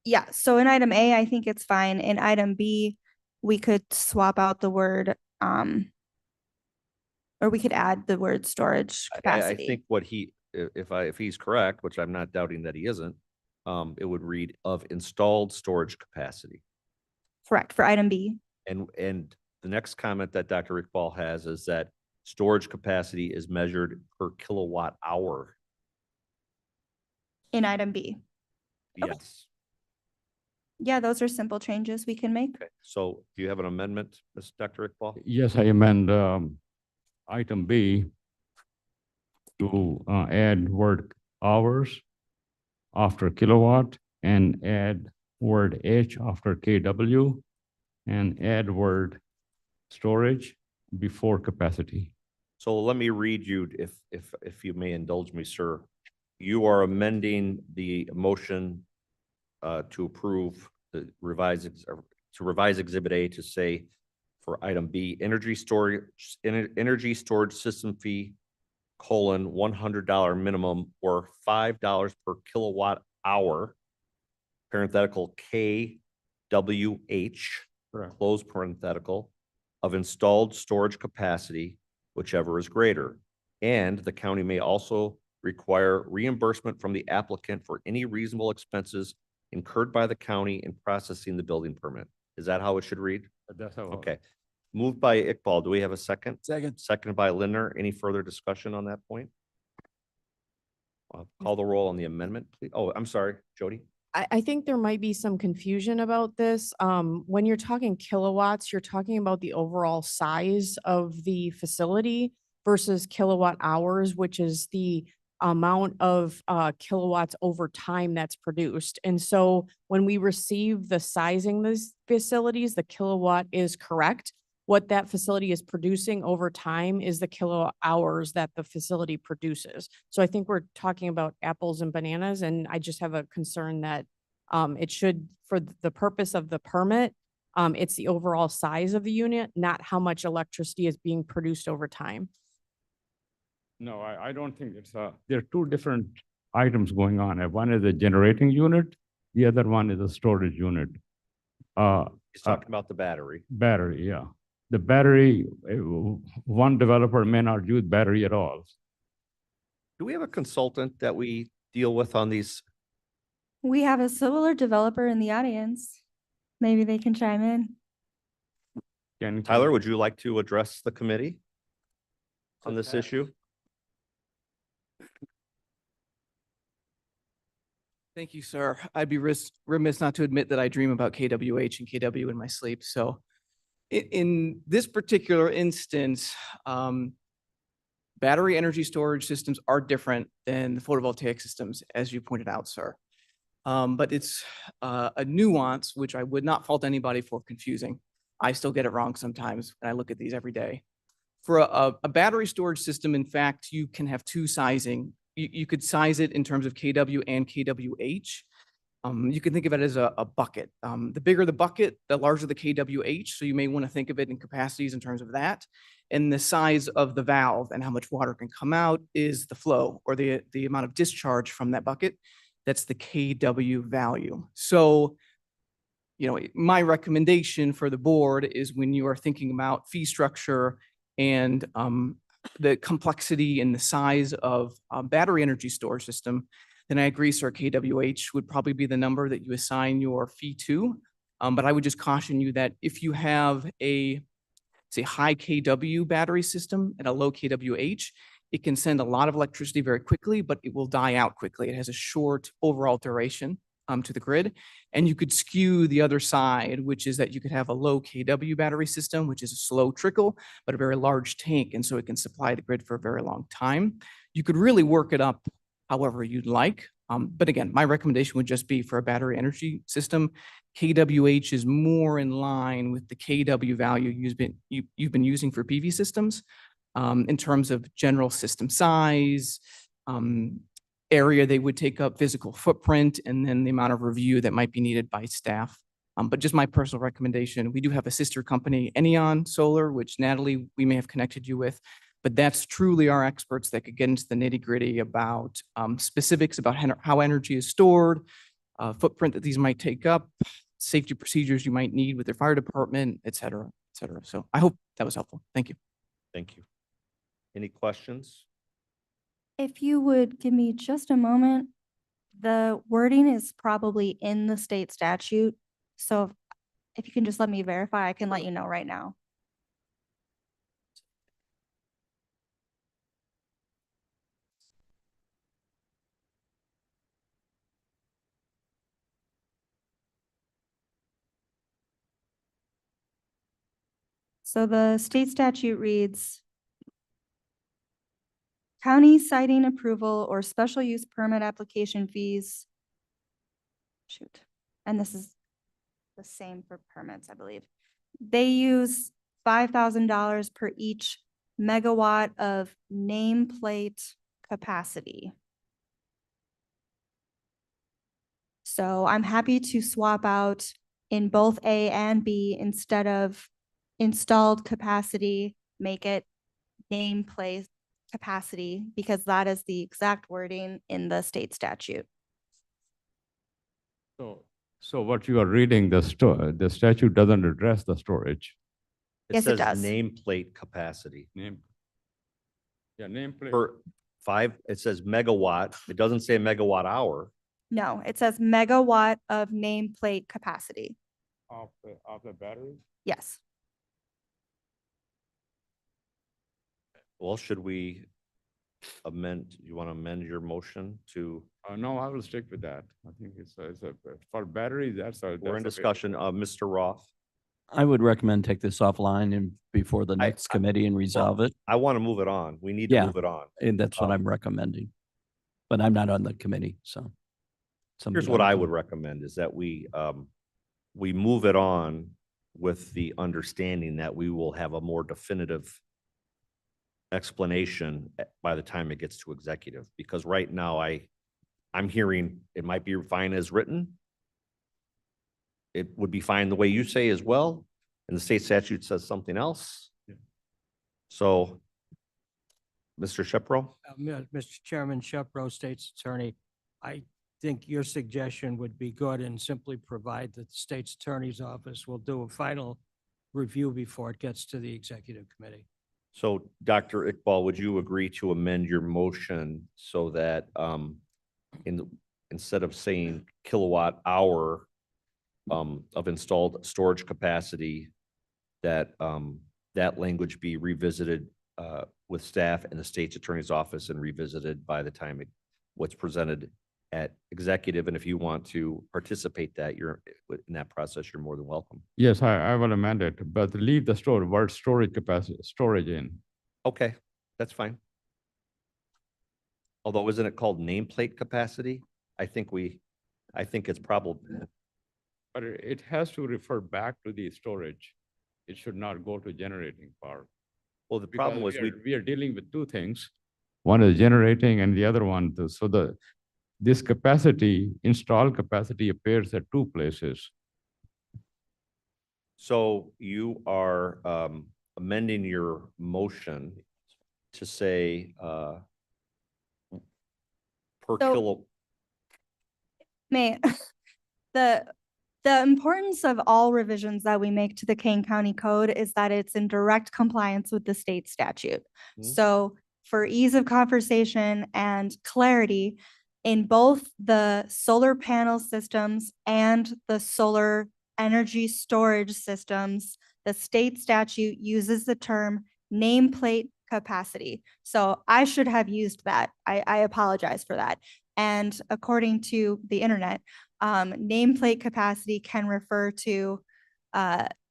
yeah, so in item A, I think it's fine. In item B, we could swap out the word, or we could add the word storage I capacity. think what if he's correct, which I'm not doubting that he isn't, it would read of installed storage capacity. Correct, for item B. And the next comment that Dr. Iqbal has is that storage capacity is measured per kilowatt hour. In item B. Yes. Yeah, those are simple changes we can make. Okay. So do you have an amendment, Dr. Iqbal? Yes, I amend item B to add word hours after kilowatt and add word H after KW and add word storage before capacity. So let me read you, if you may indulge me, sir. You are amending the motion to approve the revise Exhibit A to say for item B, energy storage system fee, $100 minimum or $5 per kilowatt hour, parenthetical KWH, close parenthetical, of installed storage capacity, whichever is greater. And the county may also require reimbursement from the applicant for any reasonable expenses incurred by the county in processing the building permit. Is that how it should read? That's how. Okay. Moved by Iqbal. Do we have a second? Second. Seconded by Lindner. Any further discussion on that point? Call the roll on the amendment, please. Oh, I'm sorry, Jody. I think there might be some confusion about this. When you're talking kilowatts, you're talking about the overall size of the facility versus kilowatt hours, which is the amount of kilowatts over time that's produced. And so when we receive the sizing these facilities, the kilowatt is correct. What that facility is producing over time is the kilowatt hours that the facility produces. So I think we're talking about apples and bananas, and I just have a concern that it should, for the purpose of the permit, it's the overall size of the unit, not how much electricity is being produced over time. No, I don't think it's there are two different items going on. One is a generating unit, the other one is a storage unit. He's talking about the battery. Battery, yeah. The battery, one developer may not use battery at all. Do we have a consultant that we deal with on these? We have a solar developer in the audience. Maybe they can chime in. Tyler, would you like to address the committee on this issue? Thank you, sir. I'd be remiss not to admit that I dream about KWH and KW in my sleep. So in this particular instance, battery energy storage systems are different than the photovoltaic systems, as you pointed out, sir. But it's a nuance, which I would not fault anybody for confusing. I still get it wrong sometimes, and I look at these every day. For a battery storage system, in fact, you can have two sizing. You could size it in terms of KW and KWH. You can think of it as a bucket. The bigger the bucket, the larger the KWH. So you may want to think of it in capacities in terms of that. And the size of the valve and how much water can come out is the flow, or the amount of discharge from that bucket. That's the KW value. So, you know, my recommendation for the board is when you are thinking about fee structure and the complexity and the size of battery energy storage system, then I agree, sir, KWH would probably be the number that you assign your fee to. But I would just caution you that if you have a, say, high KW battery system and a low KWH, it can send a lot of electricity very quickly, but it will die out quickly. It has a short overall duration to the grid. And you could skew the other side, which is that you could have a low KW battery system, which is a slow trickle, but a very large tank. And so it can supply the grid for a very long time. You could really work it up however you'd like. But again, my recommendation would just be for a battery energy system, KWH is more in line with the KW value you've been using for PV systems in terms of general system size, area they would take up, physical footprint, and then the amount of review that might be needed by staff. But just my personal recommendation, we do have a sister company, Enion Solar, which Natalie, we may have connected you with, but that's truly our experts that could get into the nitty gritty about specifics about how energy is stored, footprint that these might take up, safety procedures you might need with their fire department, et cetera, et cetera. So I hope that was helpful. Thank you. Thank you. Any questions? If you would give me just a moment, the wording is probably in the state statute. So if you can just let me verify, I can let you know right now. So the state statute reads, county siting approval or special use permit application fees. Shoot, and this is the same for permits, I believe. They use $5,000 per each megawatt of nameplate capacity. So I'm happy to swap out in both A and B, instead of installed capacity, make it nameplate capacity, because that is the exact wording in the state statute. So what you are reading, the statute doesn't address the storage. Yes, it does. Nameplate capacity. Nameplate. For it says megawatt. It doesn't say megawatt hour. No, it says megawatt of nameplate capacity. Of the battery? Yes. Well, should we amend, you want to amend your motion to, No, I will stick with that. I think for batteries, we're in discussion, Mr. Roth. I would recommend take this offline and before the next committee and resolve it. I want to move it on. We need to Yeah, move it on. and that's what Um, I'm recommending. But I'm not on the committee, so. Here's what I would recommend is that we move it on with the understanding that we will have a more definitive explanation by the time it gets to executive, because right now I'm hearing it might be fine as written. It would be fine the way you say as well, and the state statute says something else. So, Mr. Shepro? Mr. Chairman, Shepro, State's Attorney, I think your suggestion would be good and simply provide that the State's Attorney's Office will do a final review before it gets to the Executive Committee. So, Dr. Iqbal, would you agree to amend your motion so that instead of saying kilowatt hour of installed storage capacity, that that language be revisited with staff and the state's attorney's office and revisited by the time what's presented at executive? And if you want to participate in that process, you're more than welcome. Yes, I will amend it, but leave the word storage capacity, storage in. Okay, that's fine. Although, isn't it called nameplate capacity? I think it's probably. But it has to refer back to the storage. It should not go to generating power. Well, the problem was we are dealing with two things. One is generating and the other one, this capacity, installed capacity appears at two places. So you are amending your motion to say per So- kilo. May, the importance of all revisions that we make to the Kane County Code is that it's in direct compliance with the state statute. Mhm. So for ease of conversation and clarity, in both the solar panel systems and the solar energy storage systems, the state statute uses the term nameplate capacity. So I should have used that. I apologize for that. And according to the internet, nameplate capacity can refer to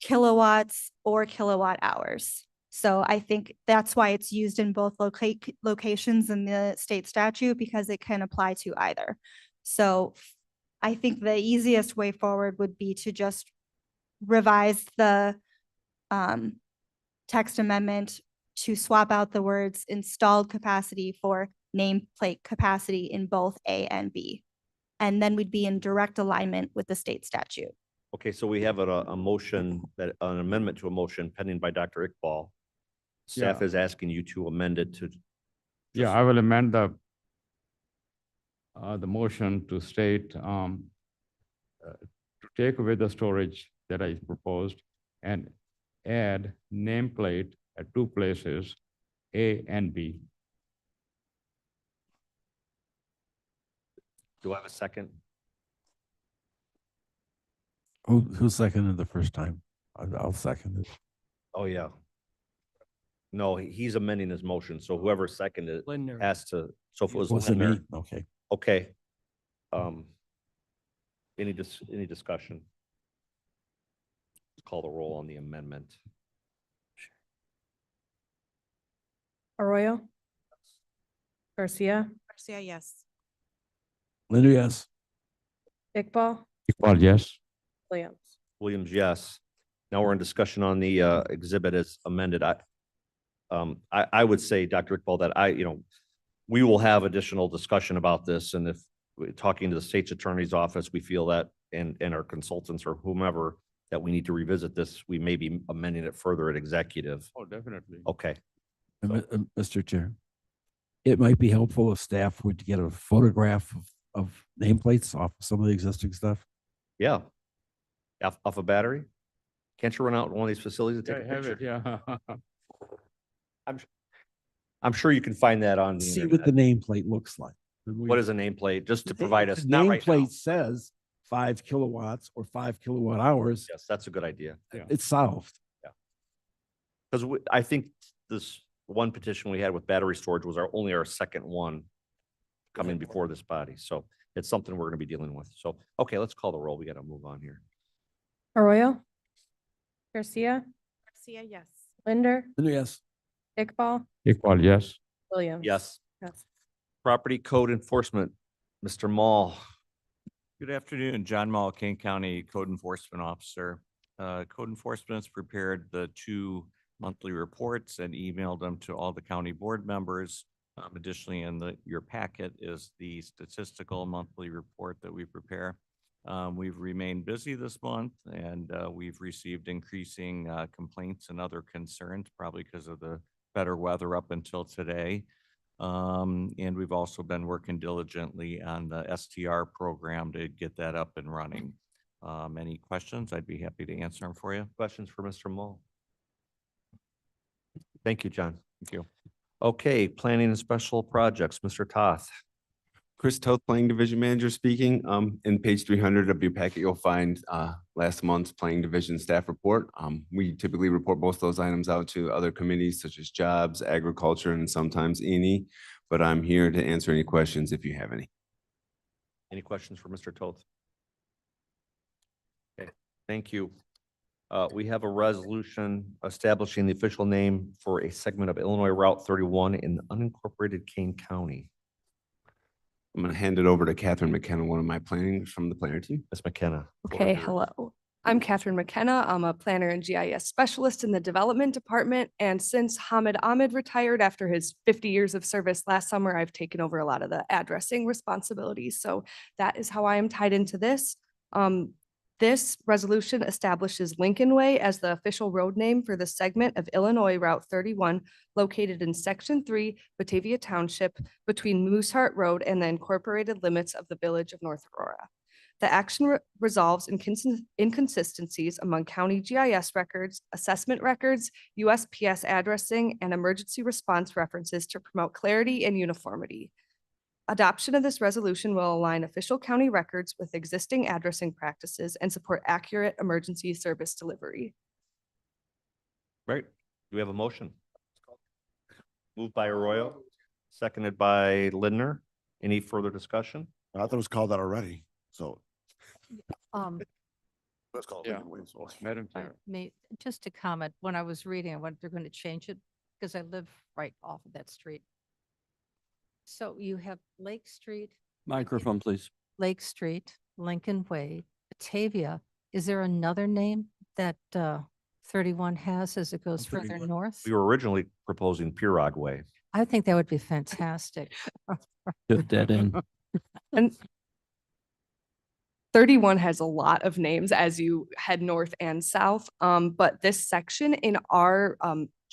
kilowatts or kilowatt hours. So I think that's why it's used in both locations in the state statute, because it can apply to either. So I think the easiest way forward would be to just revise the text amendment to swap out the words installed capacity for nameplate capacity in both A and B. And then we'd be in direct alignment with the state statute. Okay, so we have a motion, an amendment to a motion pending by Dr. Iqbal. Staff Yeah. is asking you to amend it to. Yeah, I will amend the motion to state, to take away the storage that I proposed and add nameplate at two places, A and B. Do I have a second? Who seconded the first time? I'll second it. Oh, yeah. No, he's amending his motion, so whoever seconded it Lindner. has to, so if it was Wasn't me? Lindner, Okay. okay. Any discussion? Call the roll on the amendment. Arroyo. Garcia, Garcia, yes. Linda, yes. Iqbal, Iqbal, yes. Williams. Williams, yes. Now we're in discussion on the exhibit as amended. I would say, Dr. Iqbal, that we will have additional discussion about this, and if we're talking to the state's attorney's office, we feel that, and our consultants or whomever, that we need to revisit this, we may be amending it further at executive. Oh, definitely. Okay. Mr. Chair, it might be helpful if staff would get a photograph of nameplates off some of the existing stuff. Yeah. Off a battery? Can't you run out in one of these facilities and Yeah, take I a have picture? it, yeah. I'm sure you can find that on the See what the internet. nameplate looks like. What is a nameplate? Just to The- provide the us, not right now. Nameplate says 5 kilowatts or 5 kilowatt hours. Yes, that's a good idea. It's solved. Because I think one petition we had with battery storage was only our second one coming before this body. So it's something we're gonna be dealing with. So, okay, let's call the roll. We gotta move on here. Arroyo. Garcia, Garcia, yes. Linder, Yes. Iqbal, Iqbal, yes. Williams. Yes. Yes. Property code enforcement, Mr. Mall. Good afternoon, John Mall, Kane County Code Enforcement Officer. Code Enforcement has prepared the 2 monthly reports and emailed them to all the county board members. Additionally, in your packet is the statistical monthly report that we prepare. We've remained busy this month and we've received increasing complaints and other concerns, probably because of the better weather up until today. And we've also been working diligently on the STR program to get that up and running. Any questions? I'd be happy to answer them for you. Questions for Mr. Mall? Thank you, John. Thank you. Okay, planning and special projects, Mr. Toth. Chris Toth, Planning Division Manager speaking. In page 300 of your packet, you'll find last month's Planning Division staff report. We typically report both those items out to other committees such as Jobs, Agriculture, and sometimes E&E, but I'm here to answer any questions if you have any. Any questions for Mr. Toth? Okay, thank you. We have a resolution establishing the official name for a segment of Illinois Route 31 in unincorporated Kane County. I'm going to hand it over to Catherine McKenna, one of my planning from the planner team. Ms. McKenna. Okay, hello. I'm Catherine McKenna. I'm a planner and GIS specialist in the development department. And since Hamid Ahmed retired after his 50 years of service last summer, I've taken over a lot of the addressing responsibilities. So that is how I am tied into this. This resolution establishes Lincoln Way as the official road name for the segment of Illinois Route 31 located in Section 3, Batavia Township, between Mooseheart Road and the incorporated limits of the village of North Aurora. The action resolves inconsistencies among county GIS records, assessment records, USPS addressing, and emergency response references to promote clarity and uniformity. Adoption of this resolution will align official county records with existing addressing practices and support accurate emergency service delivery. Right. Do we have a motion? Moved by Arroyo, seconded by Lindner. Any further discussion? I thought it was called that already, so. Let's call Yeah. it. Madam Chair. Just to comment, when I was reading, I went, they're going to change it because I live right off of that street. So you have Lake Street, Microphone, please. Lake Street, Lincoln Way, Batavia. Is there another name that 31 has as it goes further north? We were originally proposing Pirog Way. I think that would be fantastic. Just dead end. And 31 has a lot of names as you head north and south. But this section in our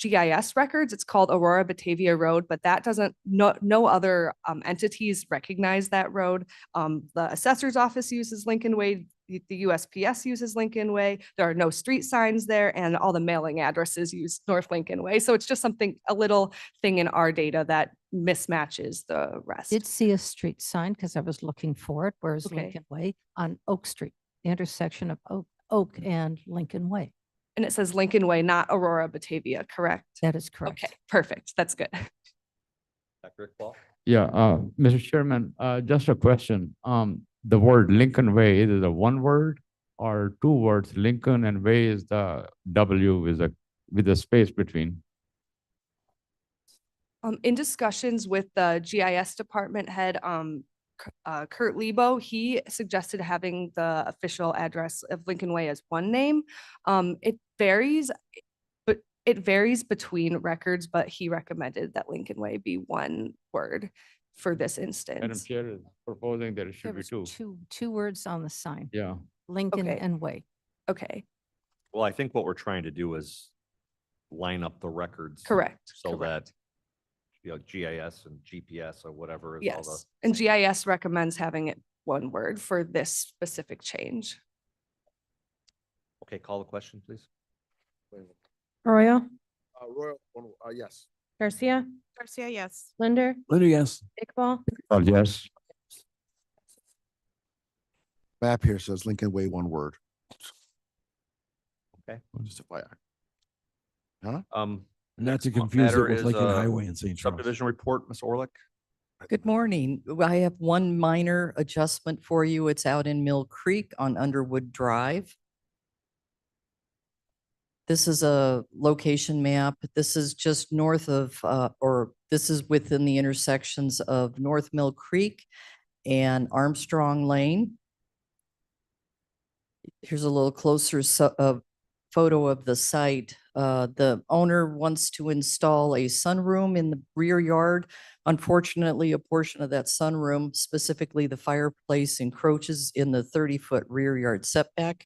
GIS records, it's called Aurora Batavia Road, but that doesn't, no other entities recognize that road. The assessor's office uses Lincoln Way, the USPS uses Lincoln Way. There are no street signs there, and all the mailing addresses use North Lincoln Way. So it's just something, a little thing in our data that mismatches the rest. Did see a street sign because I was looking for it. Where's Okay. Lincoln Way? On Oak Street, the intersection of Oak and Lincoln Way. And it says Lincoln Way, not Aurora Batavia, correct? That is correct. Okay, perfect. That's good. Dr. Iqbal? Yeah, Mr. Chairman, just a question. The word Lincoln Way, is it a one word or two words? Lincoln and Way is the W with a space between. In discussions with the GIS department head, Kurt Lebo, he suggested having the official address of Lincoln Way as one name. It varies, but it varies between records, but he recommended that Lincoln Way be one word for this Madam instance. Chair is proposing that it There should be was two. two words on the sign, Yeah. Lincoln Okay. and Way. Okay, Well, I think what we're trying to do is line up the records. correct. So that, GIS and GPS or whatever is all the. Yes, and GIS recommends having it one word for this specific change. Okay, call the question, please. Arroyo, Royal, yes. Garcia, Garcia, yes. Linder, Linder, yes. Iqbal, Oh, yes. Map here says Lincoln Way, one word. Okay. Just FYI. Um, Not to confuse it Matter with is, Lincoln Highway in St. Charles. subdivision report, Ms. Orlick. Good morning. I have one minor adjustment for you. It's out in Mill Creek on Underwood Drive. This is a location map. This is just north of, or this is within the intersections of North Mill Creek and Armstrong Lane. Here's a little closer photo of the site. The owner wants to install a sunroom in the rear yard. Unfortunately, a portion of that sunroom, specifically the fireplace, encroaches in the 30-foot rear yard setback.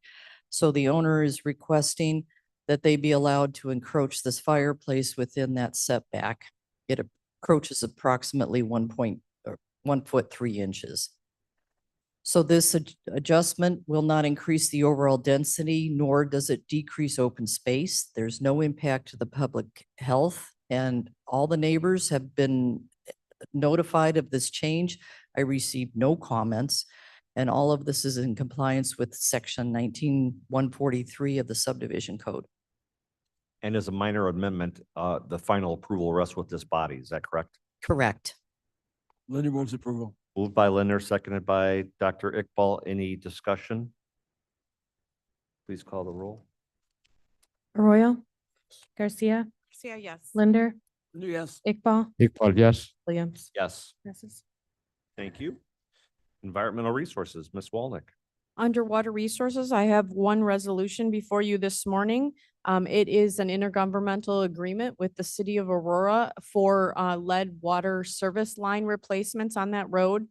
So the owner is requesting that they be allowed to encroach this fireplace within that setback. It approaches approximately 1 foot 3 inches. So this adjustment will not increase the overall density, nor does it decrease open space. There's no impact to the public health, and all the neighbors have been notified of this change. I received no comments, and all of this is in compliance with section 19143 of the subdivision code. And as a minor amendment, the final approval rests with this body. Is that correct? Correct. Linder moves approval. Moved by Linder, seconded by Dr. Iqbal. Any discussion? Please call the roll. Arroyo, Garcia, Garcia, yes. Linder, Linder, yes. Iqbal, Iqbal, yes. Williams. Yes. Passes. Thank you. Environmental Resources, Ms. Walnick. Underwater Resources, I have one resolution before you this morning. It is an intergovernmental agreement with the city of Aurora for lead water service line replacements on that road.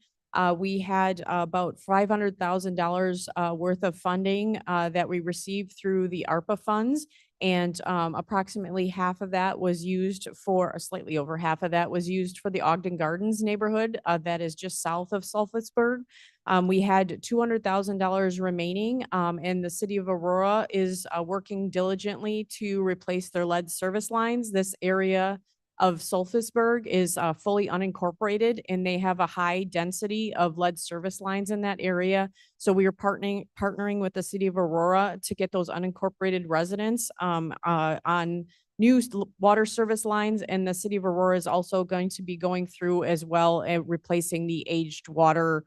We had about $500,000 worth of funding that we received through the ARPA funds. And approximately half of that was used for, or slightly over half of that was used for the Ogden Gardens neighborhood that is just south of Sulphitsburg. We had $200,000 remaining, and the city of Aurora is working diligently to replace their lead service lines. This area of Sulphitsburg is fully unincorporated, and they have a high density of lead service lines in that area. So we are partnering with the city of Aurora to get those unincorporated residents on new water service lines, and the city of Aurora is also going to be going through as well and replacing the aged water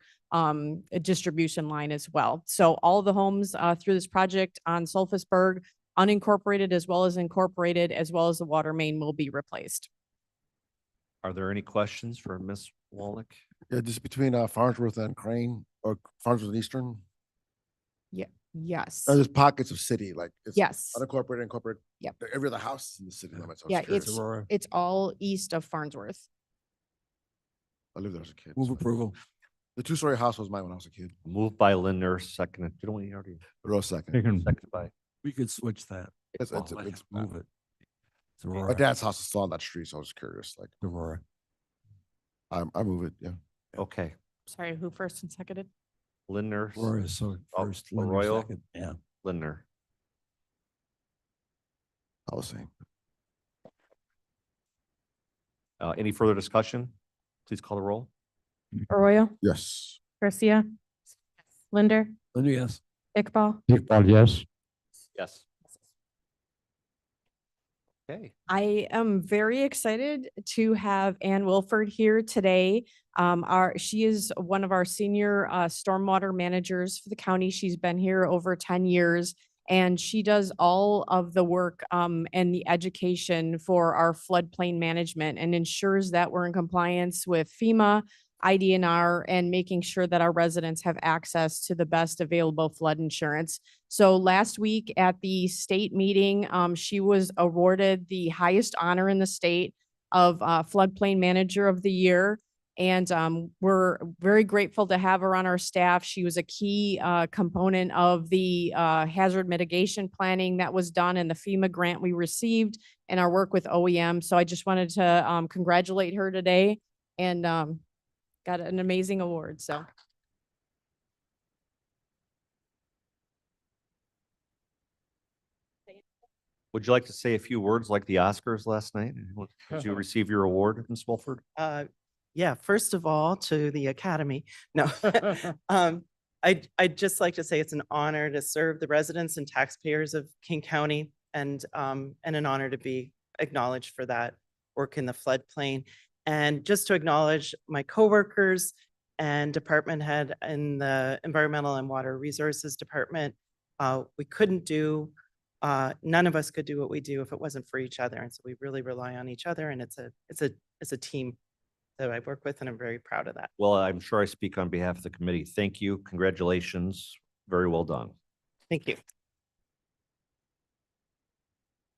distribution line as well. So all of the homes through this project on Sulphitsburg, unincorporated as well as incorporated, as well as the water main, will be replaced. Are there any questions for Ms. Walnick? Yeah, just between Farnsworth and Crane, or Farnsworth and Eastern. Yeah. Yes. There's pockets of city, like it's Yes. unincorporated, incorporated. Yep. Every other house is in the city limits. I was Yeah, curious. it's all east of Farnsworth. I lived there as a kid. Move so- approval. The two-story house was mine when I was a kid. Moved by Linder, seconded. Didn't we already? Row second. Second. Seconded by. We could switch that. It's Let's move it. It's my Aurora. dad's house is still on that street, so I was curious. Like, Aurora. I move it. Yeah. Okay. Sorry, who first and seconded? Linder. Aurora, so first. Linder Arroyo. second. Yeah. Linder. I was saying. Any further discussion? Please call the roll. Arroyo, Yes. Garcia, Linder, Linder, yes. Iqbal, Iqbal, yes. Yes. Okay. I am very excited to have Ann Wilford here today. She is one of our senior stormwater managers for the county. She's been here over 10 years, and she does all of the work and the education for our floodplain management and ensures that we're in compliance with FEMA, IDNR, and making sure that our residents have access to the best available flood insurance. So last week at the state meeting, she was awarded the highest honor in the state of Floodplain Manager of the Year. And we're very grateful to have her on our staff. She was a key component of the hazard mitigation planning that was done in the FEMA grant we received and our work with OEM. So I just wanted to congratulate her today, and got an amazing award. So. Would you like to say a few words like the Oscars last night? Did you receive your award, Ms. Wolford? Yeah, first of all, to the Academy. No. I'd just like to say it's an honor to serve the residents and taxpayers of King County, and an honor to be acknowledged for that work in the floodplain. And just to acknowledge my coworkers and department head in the Environmental and Water Resources Department. We couldn't do, none of us could do what we do if it wasn't for each other. And so we really rely on each other, and it's a team that I work with, and I'm very proud of that. Well, I'm sure I speak on behalf of the committee. Thank you. Congratulations. Very well done. Thank you.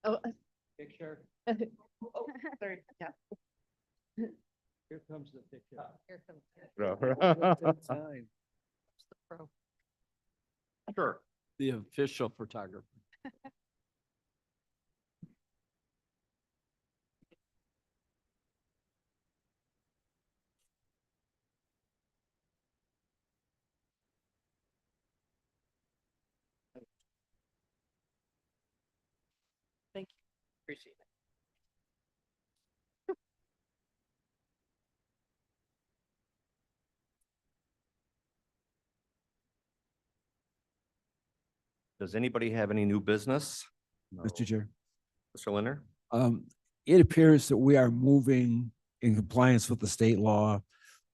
Oh, Picture. Sorry, yeah. Here comes the picture. Here comes. Time. The pro. Sure. The official photographer. Thank you. Appreciate it. Does anybody have any new business? Mr. Chair. Mr. Linder? It appears that we are moving in compliance with the state law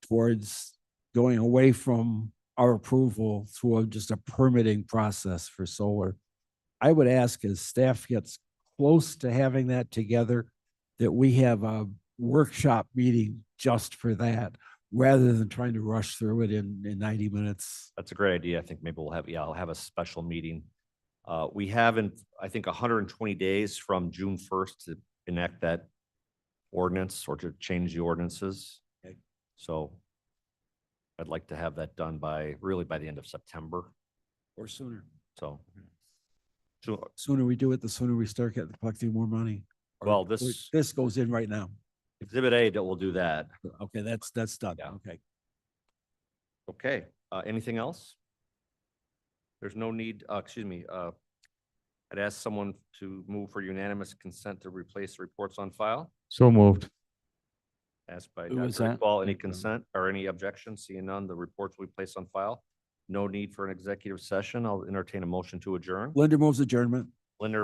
towards going away from our approval to just a permitting process for solar. I would ask as staff gets close to having that together, that we have a workshop meeting just for that, rather than trying to rush through it in 90 minutes. That's a great idea. I think maybe we'll have, I'll have a special meeting. We have in, I think, 120 days from June 1st to enact that ordinance or to change the ordinances. Okay. So I'd like to have that done by, really by the end of September. Or sooner. So. Sooner we do it, the sooner we start getting collecting more money. Well, Or this this goes in right now. Exhibit A that will do that. Okay, that's done. Yeah. Okay. Okay, anything else? There's no need, excuse me, I'd ask someone to move for unanimous consent to replace reports on file. So moved. Asked by Who was Dr. that? Iqbal, any consent or any objections? Seeing none, the reports will be placed on file. No need for an executive session. I'll entertain a motion to adjourn. Linda moves adjournment. Linder